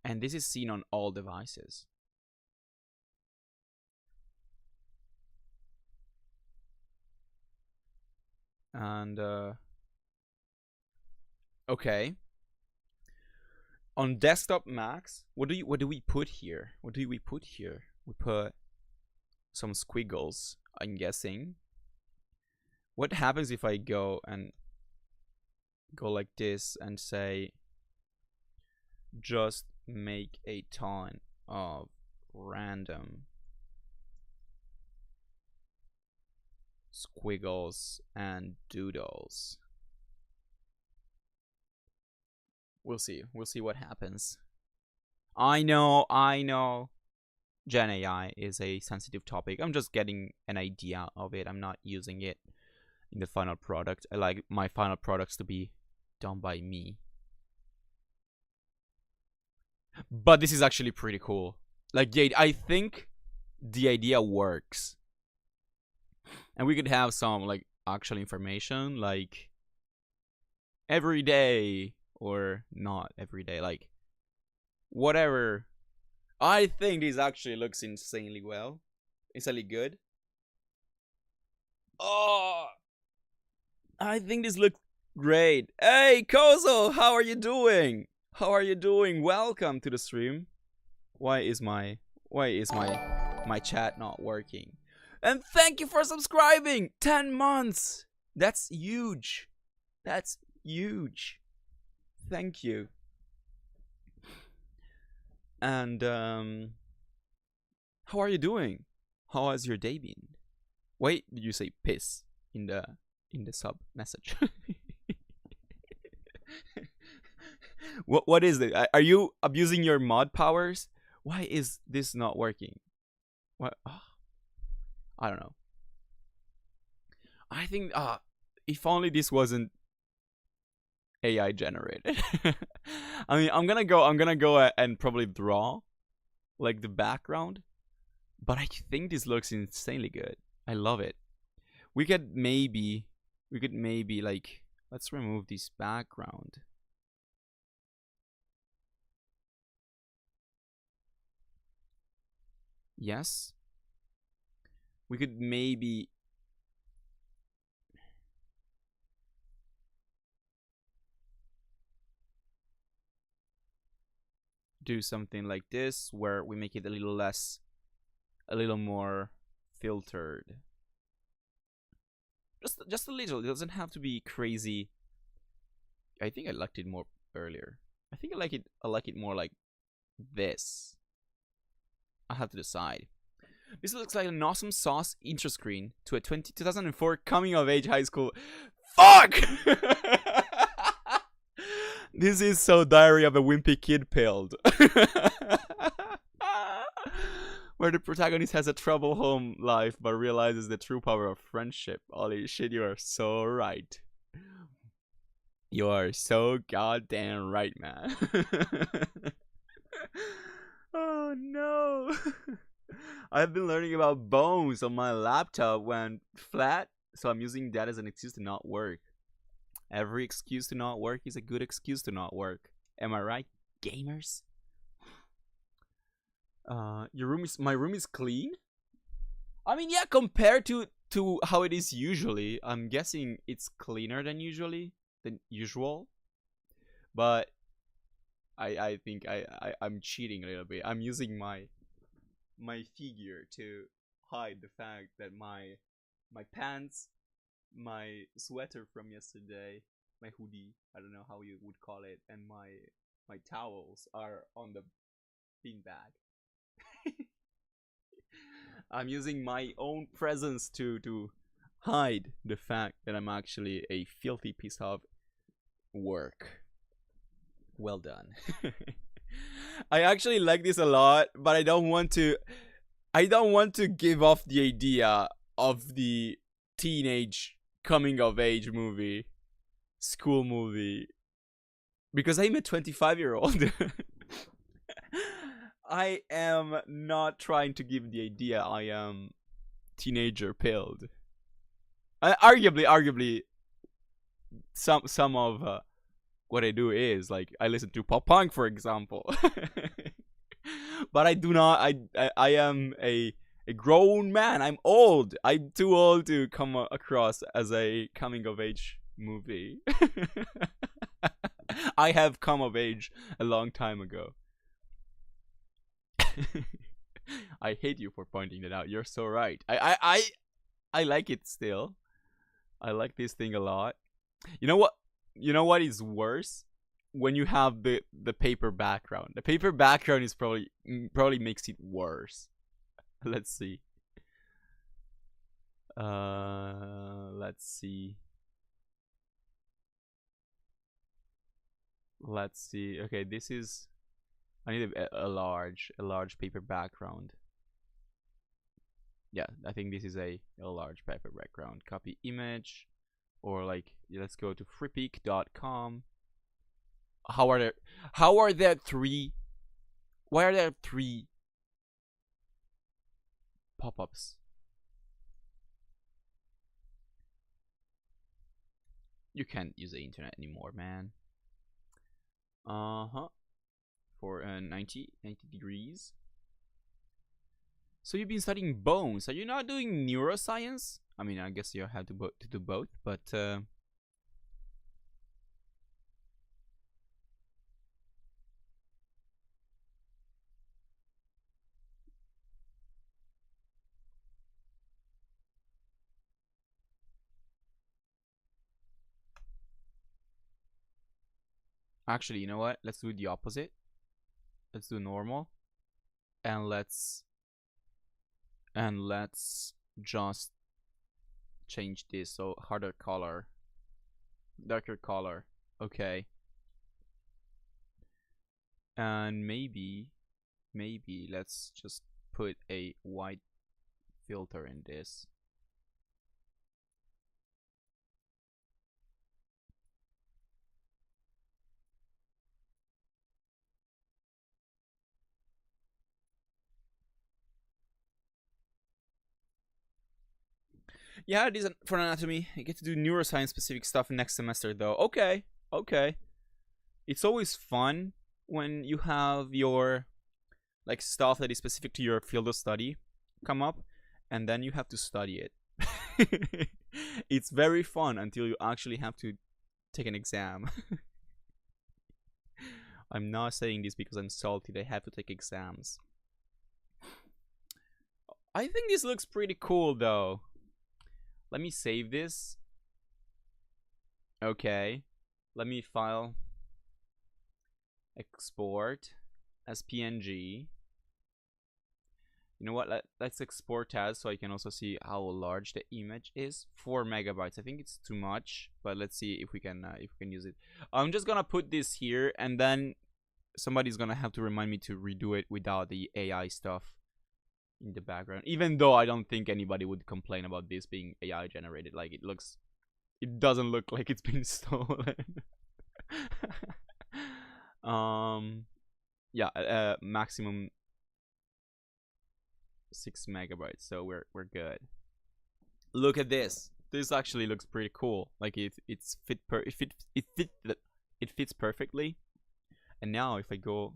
and this is seen on all devices. And okay. On desktop Macs, what do we put here? What do we put here? We put some squiggles, I'm guessing. What happens if I go like this and say just make a ton of random squiggles and doodles? We'll see what happens. I know Gen AI is a sensitive topic. I'm just getting an idea of it. I'm not using it in the final product. I like my final products to be done by me. But this is actually pretty cool. Like, yeah, I think the idea works. And we could have some like actual information, like every day or not every day, like whatever. I think this actually looks insanely well. Insanely good. Oh, I think this looks great. Hey, Kozo, how are you doing? How are you doing? Welcome to the stream. Why is my chat not working? And thank you for subscribing. 10 months. That's huge. That's huge. Thank you. And how are you doing? How has your day been? Wait, did you say piss in the sub message? What is it? Are you abusing your mod powers? Why is this not working? What? Oh, I don't know. I think if only this wasn't AI generated. I mean, I'm gonna go and probably draw like the background, but I think this looks insanely good. I love it. We could maybe like, let's remove this background. Yes. We could maybe do something like this where we make it a little more filtered. Just a little. It doesn't have to be crazy. I think I liked it more earlier. I think I like it more like this. I have to decide. This looks like an awesome sauce intro screen to a 2004 coming of age high school. Fuck! This is so Diary of a Wimpy Kid pilled. Where the protagonist has a troubled home life but realizes the true power of friendship. Holy shit, you are so right. You are so goddamn right, man. Oh no. I've been learning about bones on my laptop when flat, so I'm using that as an excuse to not work. Every excuse to not work is a good excuse to not work. Am I right, gamers? My room is clean? I mean, yeah, compared to how it is usually, I'm guessing it's cleaner than usual. But I think I'm cheating a little bit. I'm using my figure to hide the fact that my pants, my sweater from yesterday, my hoodie, I don't know how you would call it, and my towels are on the beanbag. I'm using my own presence to hide the fact that I'm actually a filthy piece of work. Well done. I actually like this a lot, but I don't want to give off the idea of the teenage coming of age movie, school movie, because I'm a 25-year-old. I am not trying to give the idea I am teenager pilled. Arguably, some of what I do is like I listen to pop punk, for example. But I do not. I am a grown man. I'm old. I'm too old to come across as a coming of age movie. I have come of age a long time ago. I hate you for pointing that out. You're so right. I like it still. I like this thing a lot. You know what? You know what is worse? When you have the paper background. The paper background is probably makes it worse. Let's see. Let's see. Okay, this is. I need a large paper background. Yeah, I think this is a large paper background. Copy image, or like let's go to freepik.com. Why are there three pop-ups? You can't use the internet anymore, man. For 90 degrees. So you've been studying bones. Are you not doing neuroscience? I mean, I guess you have to do both, but actually, you know what? Let's do the opposite. Let's do normal, and let's just change this so harder color, darker color. Okay, and maybe let's just put a white filter in this. Yeah, it isn't for anatomy. You get to do neuroscience specific stuff next semester though. Okay. It's always fun when you have your like stuff that is specific to your field of study come up, and then you have to study it. It's very fun until you actually have to take an exam. I'm not saying this because I'm salty. They have to take exams. I think this looks pretty cool though. Let me save this. Okay. Let me file. Export as PNG. You know what? Let's export as so I can also see how large the image is. 4 megabytes. I think it's too much, but let's see if we can use it. I'm just gonna put this here, and then somebody's gonna have to remind me to redo it without the AI stuff in the background. Even though I don't think anybody would complain about this being AI generated. Like it doesn't look like it's been stolen. Yeah, maximum 6 megabytes, so we're good. Look at this. This actually looks pretty cool. Like it fits perfectly. And now if I go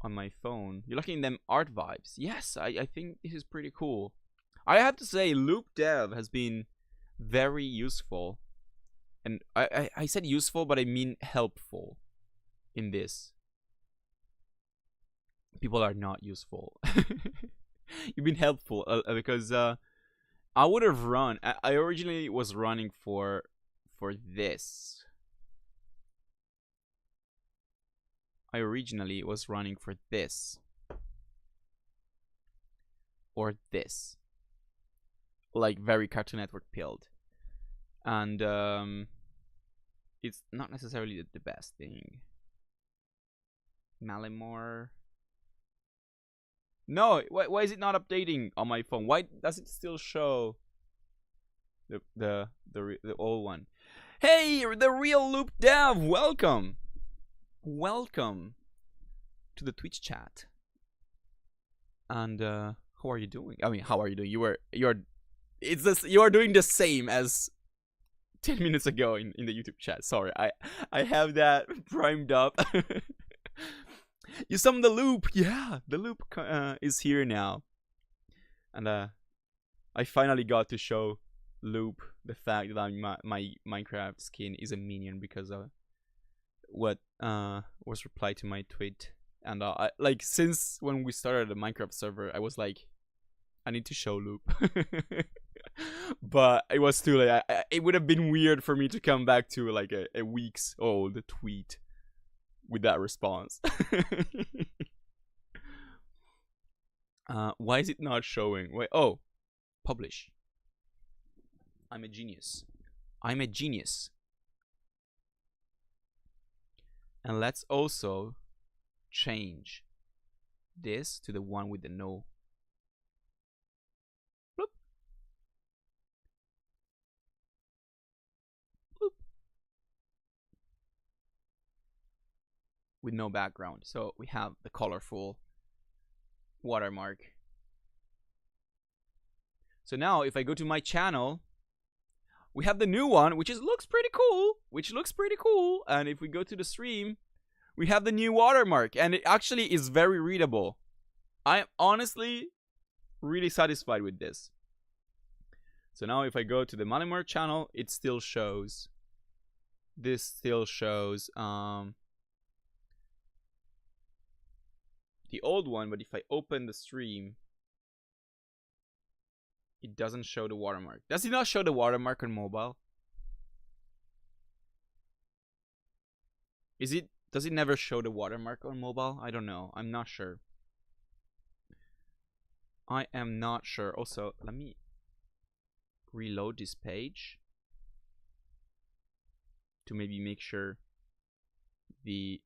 on my phone, you're looking at them art vibes. Yes, I think this is pretty cool. I have to say, Loop Dev has been very useful, and I said useful, but I mean helpful in this. People are not useful. You've been helpful because I would have run. I originally was running for this. I originally was running for this or this, like very Cartoon Network pilled, and it's not necessarily the best thing. Malamore. No, why is it not updating on my phone? Why does it still show the old one? Hey, the real Loop Dev, welcome to the Twitch chat. And how are you doing? I mean, how are you doing? You are doing the same as 10 minutes ago in the YouTube chat. Sorry, I have that primed up. You summoned the loop. Yeah, the loop is here now. And I finally got to show Loop the fact that my Minecraft skin is a minion because of what was replied to my tweet. And I, like, since when we started the Minecraft server, I was like, I need to show Loop. But it was too late. It would have been weird for me to come back to like a week's old tweet with that response. Why is it not showing? Wait, oh, publish. I'm a genius. I'm a genius. And let's also change this to the one with the no. Bloop. Bloop. With no background. So we have the colorful watermark. So now if I go to my channel, we have the new one, which looks pretty cool. And if we go to the stream, we have the new watermark, and it actually is very readable. I'm honestly really satisfied with this. So now if I go to the Malamore channel, it still shows. This still shows the old one, but if I open the stream, it doesn't show the watermark. Does it not show the watermark on mobile? Does it never show the watermark on mobile? I don't know. I'm not sure. I am not sure. Also, let me reload this page to maybe make sure the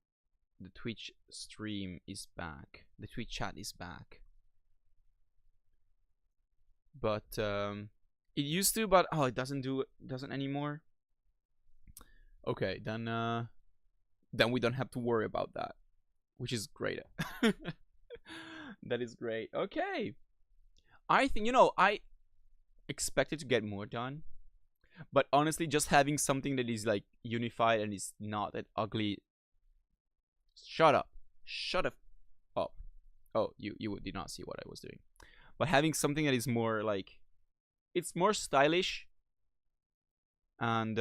Twitch stream is back. The Twitch chat is back. But it used to, but oh, it doesn't anymore. Okay, then we don't have to worry about that, which is great. That is great. Okay, I think, I expected to get more done, but honestly, just having something that is like unified and is not that ugly. Shut up. Oh, you did not see what I was doing. But having something that is more like, it's more stylish, and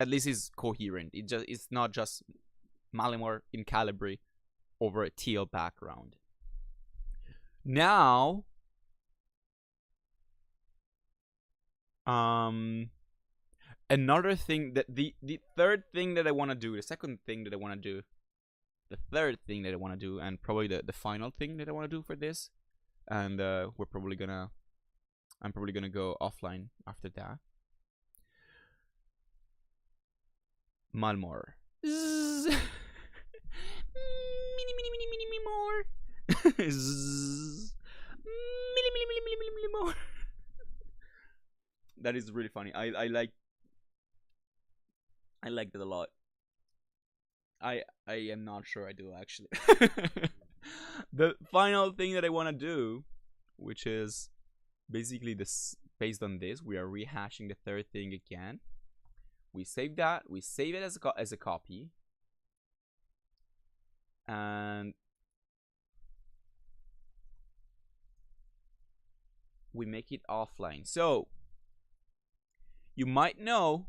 at least is coherent. It's not just Malamor in Calibri over a teal background. Now, another thing that the third thing that I want to do, the second thing that I want to do, the third thing that I want to do, and probably the final thing that I want to do for this, and I'm probably gonna go offline after that. Malmor. Mini more. Mini more. That is really funny. I like it a lot. I am not sure I do actually. The final thing that I want to do, which is basically this, based on this, we are rehashing the third thing again. We save that. We save it as a copy, and we make it offline. So you might know,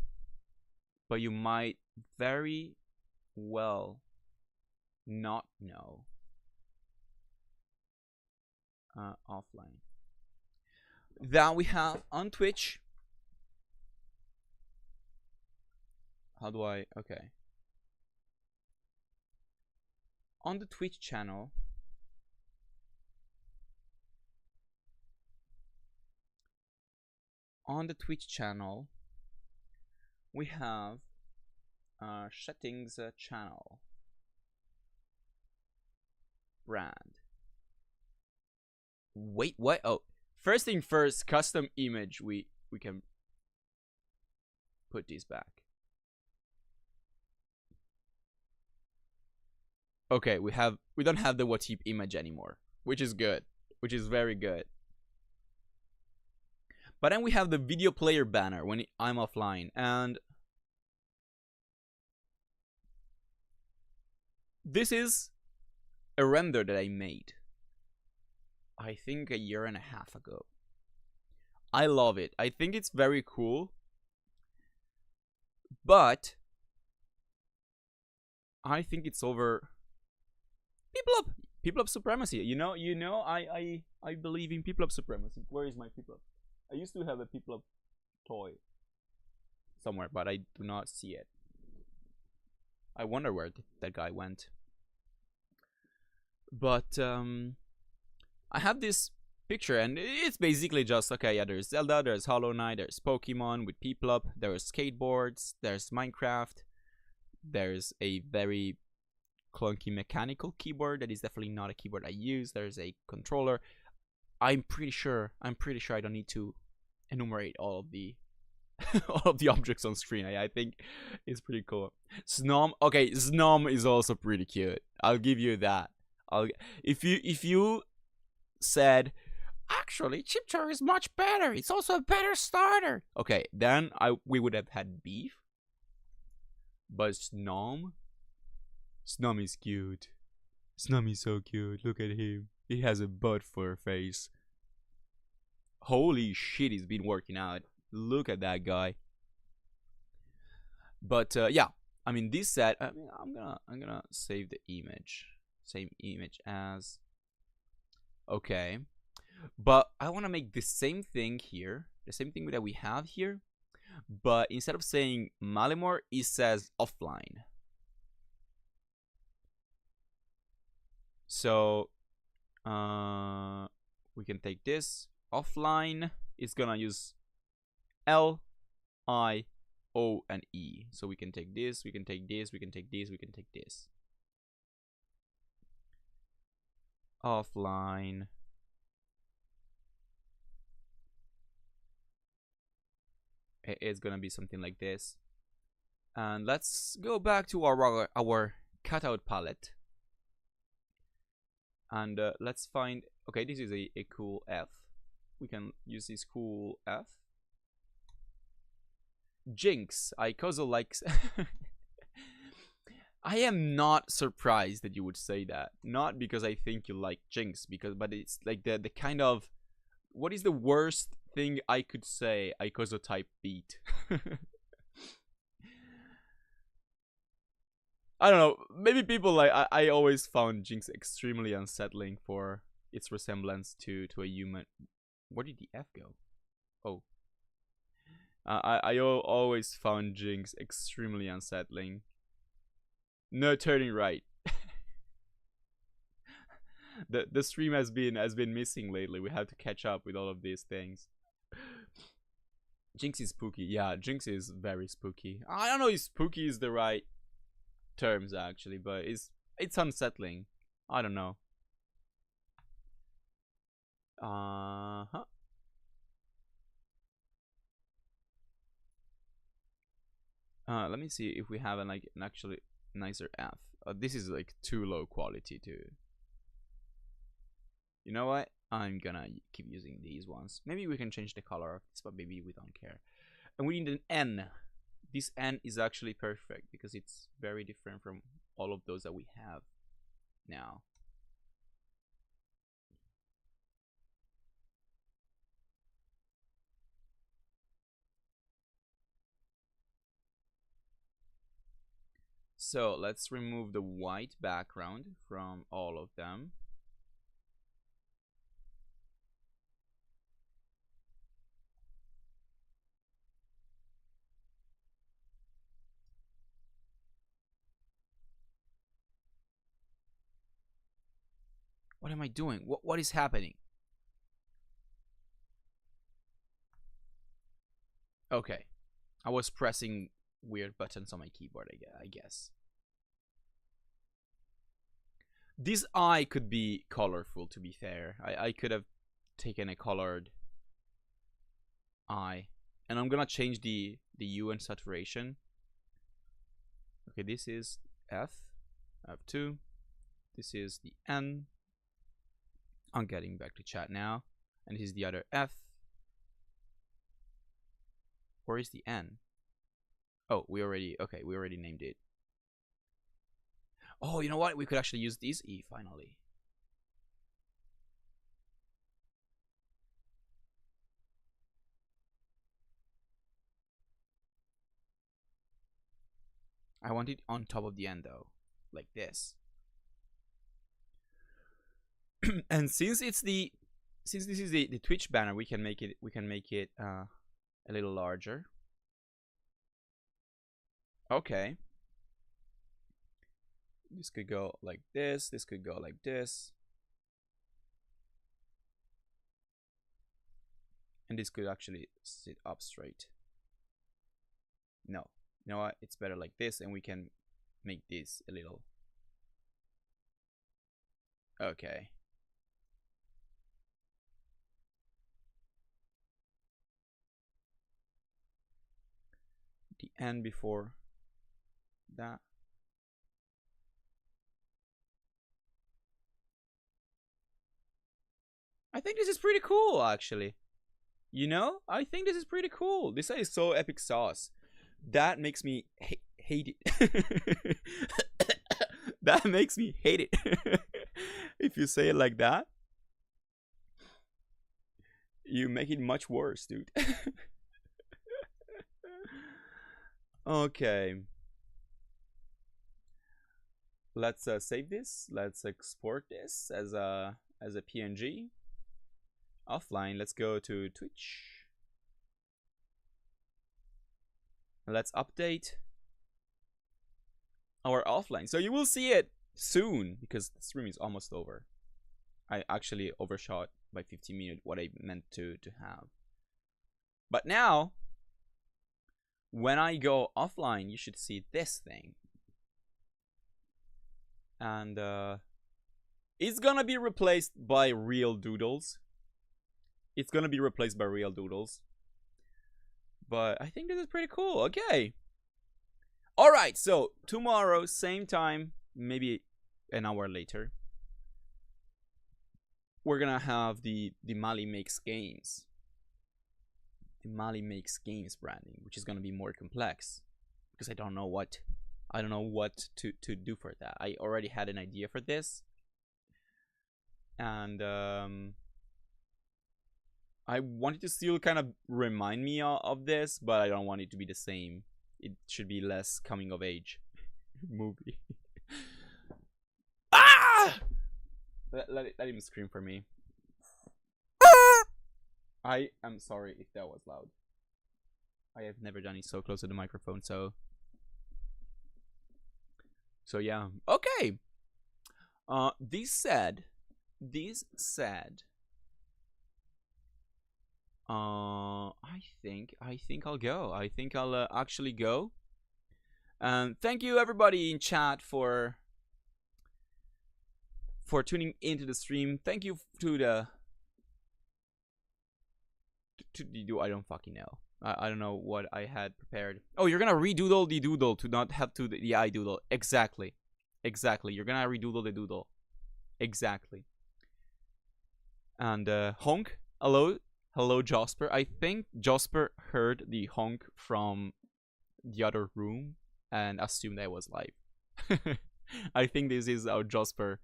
but you might very well not know. Offline. That we have on Twitch. How do I? Okay. On the Twitch channel, we have settings channel brand. Wait, what? Oh, first thing first, custom image. We can put these back. Okay, we don't have the Watip image anymore, which is good, which is very good. But then we have the video player banner when I'm offline, and this is a render that I made, I think, a year and a half ago. I love it. I think it's very cool, but I think it's over people of supremacy. You know, I believe in people of supremacy. Where is my people? I used to have a people of toy somewhere, but I do not see it. I wonder where that guy went. But I have this picture, and it's basically just, okay, yeah, there's Zelda, there's Hollow Knight, there's Pokemon with Piplup, there's skateboards, there's Minecraft, there's a very clunky mechanical keyboard that is definitely not a keyboard I use, there's a controller. I'm pretty sure I don't need to enumerate all of the all of the objects on screen. I think it's pretty cool. Snom, okay, Snom is also pretty cute. I'll give you that. If you said, actually, Chipchar is much better, it's also a better starter, okay, then we would have had beef. But Snom is cute. Snom is so cute. Look at him. He has a butt for a face. Holy shit, he's been working out. Look at that guy. But yeah, I mean, this set, I mean, I'm gonna save the image. Same image as. Okay, but I want to make the same thing here, the same thing that we have here, but instead of saying Malamor, it says offline. So we can take this. Offline is gonna use L, I, O, and E. So we can take this, we can take this, we can take this, we can take this. Offline. It's gonna be something like this. And let's go back to our cutout palette. And let's find, okay, this is a cool F. We can use this cool F. Jinx, Icozo likes. I am not surprised that you would say that. Not because I think you like Jinx, but it's like the kind of, what is the worst thing I could say Icozo type beat? I don't know. Maybe people like I always found Jinx extremely unsettling for its resemblance to a human. Where did the F go? Oh, I always found Jinx extremely unsettling. No turning right. The stream has been missing lately. We have to catch up with all of these things. Jinx is spooky. Yeah, Jinx is very spooky. I don't know if spooky is the right terms actually, but it's unsettling. I don't know. Uh-huh. Let me see if we have an actually nicer F. This is like too low quality too. You know what? I'm gonna keep using these ones. Maybe we can change the color of this, but maybe we don't care. And we need an N. This N is actually perfect because it's very different from all of those that we have now. So let's remove the white background from all of them. What am I doing? What is happening? Okay. I was pressing weird buttons on my keyboard, I guess. This eye could be colorful, to be fair. I could have taken a colored eye. And I'm gonna change the hue and saturation. Okay, this is F. F2. This is the N. I'm getting back to chat now. And this is the other F. Where is the N? Oh, we already named it. Oh, you know what? We could actually use this E finally. I want it on top of the N though, like this. And since this is the Twitch banner, we can make it a little larger. Okay. This could go like this. This could go like this. And this could actually sit up straight. No. You know what? It's better like this, and we can make this a little. Okay. The N before that. I think this is pretty cool, actually. You know, I think this is pretty cool. This is so epic sauce. That makes me hate it. That makes me hate it. If you say it like that, you make it much worse, dude. Okay. Let's save this. Let's export this as a PNG. Offline, let's go to Twitch. Let's update our offline. So you will see it soon because the stream is almost over. I actually overshot by 15 minutes what I meant to have. But now, when I go offline, you should see this thing. And it's gonna be replaced by real doodles. It's gonna be replaced by real doodles. But I think this is pretty cool. Okay. Alright, so tomorrow, same time, maybe an hour later, we're gonna have the Mali Makes Games. The Mali Makes Games branding, which is gonna be more complex. Because I don't know what to do for that. I already had an idea for this. And I wanted to still kind of remind me of this, but I don't want it to be the same. It should be less coming of age. movie. Ah! Let him scream for me. I am sorry if that was loud. I have never done it so close to the microphone, so yeah. Okay. This said, I think I'll go. I think I'll actually go. Thank you everybody in chat for tuning into the stream. Thank you to the I don't fucking know. I don't know what I had prepared. Oh, you're gonna redoodle the doodle to not have to the I doodle. Exactly. You're gonna redoodle the doodle. Exactly. And honk. Hello, Jasper. I think Jasper heard the honk from the other room and assumed I was live. I think this is how Jasper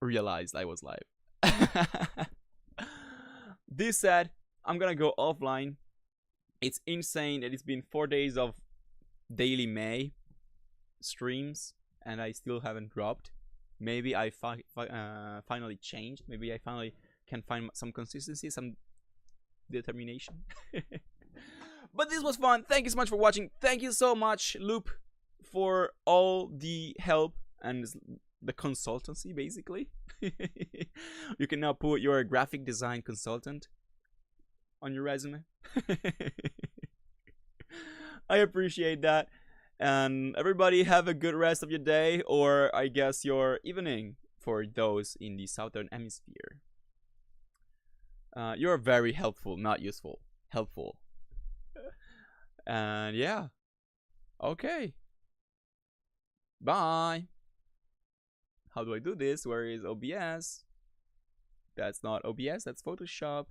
realized I was live. This said, I'm gonna go offline. It's insane that it's been 4 days of daily May streams and I still haven't dropped. Maybe I finally changed. Maybe I finally can find some consistency, some determination. But this was fun. Thank you so much for watching. Thank you so much, Loop, for all the help and the consultancy, basically. You can now put your graphic design consultant on your resume. I appreciate that. And everybody have a good rest of your day, or I guess your evening for those in the southern hemisphere. You're very helpful, not useful. Helpful. And yeah. Okay. Bye. How do I do this? Where is OBS? That's not OBS, that's Photoshop.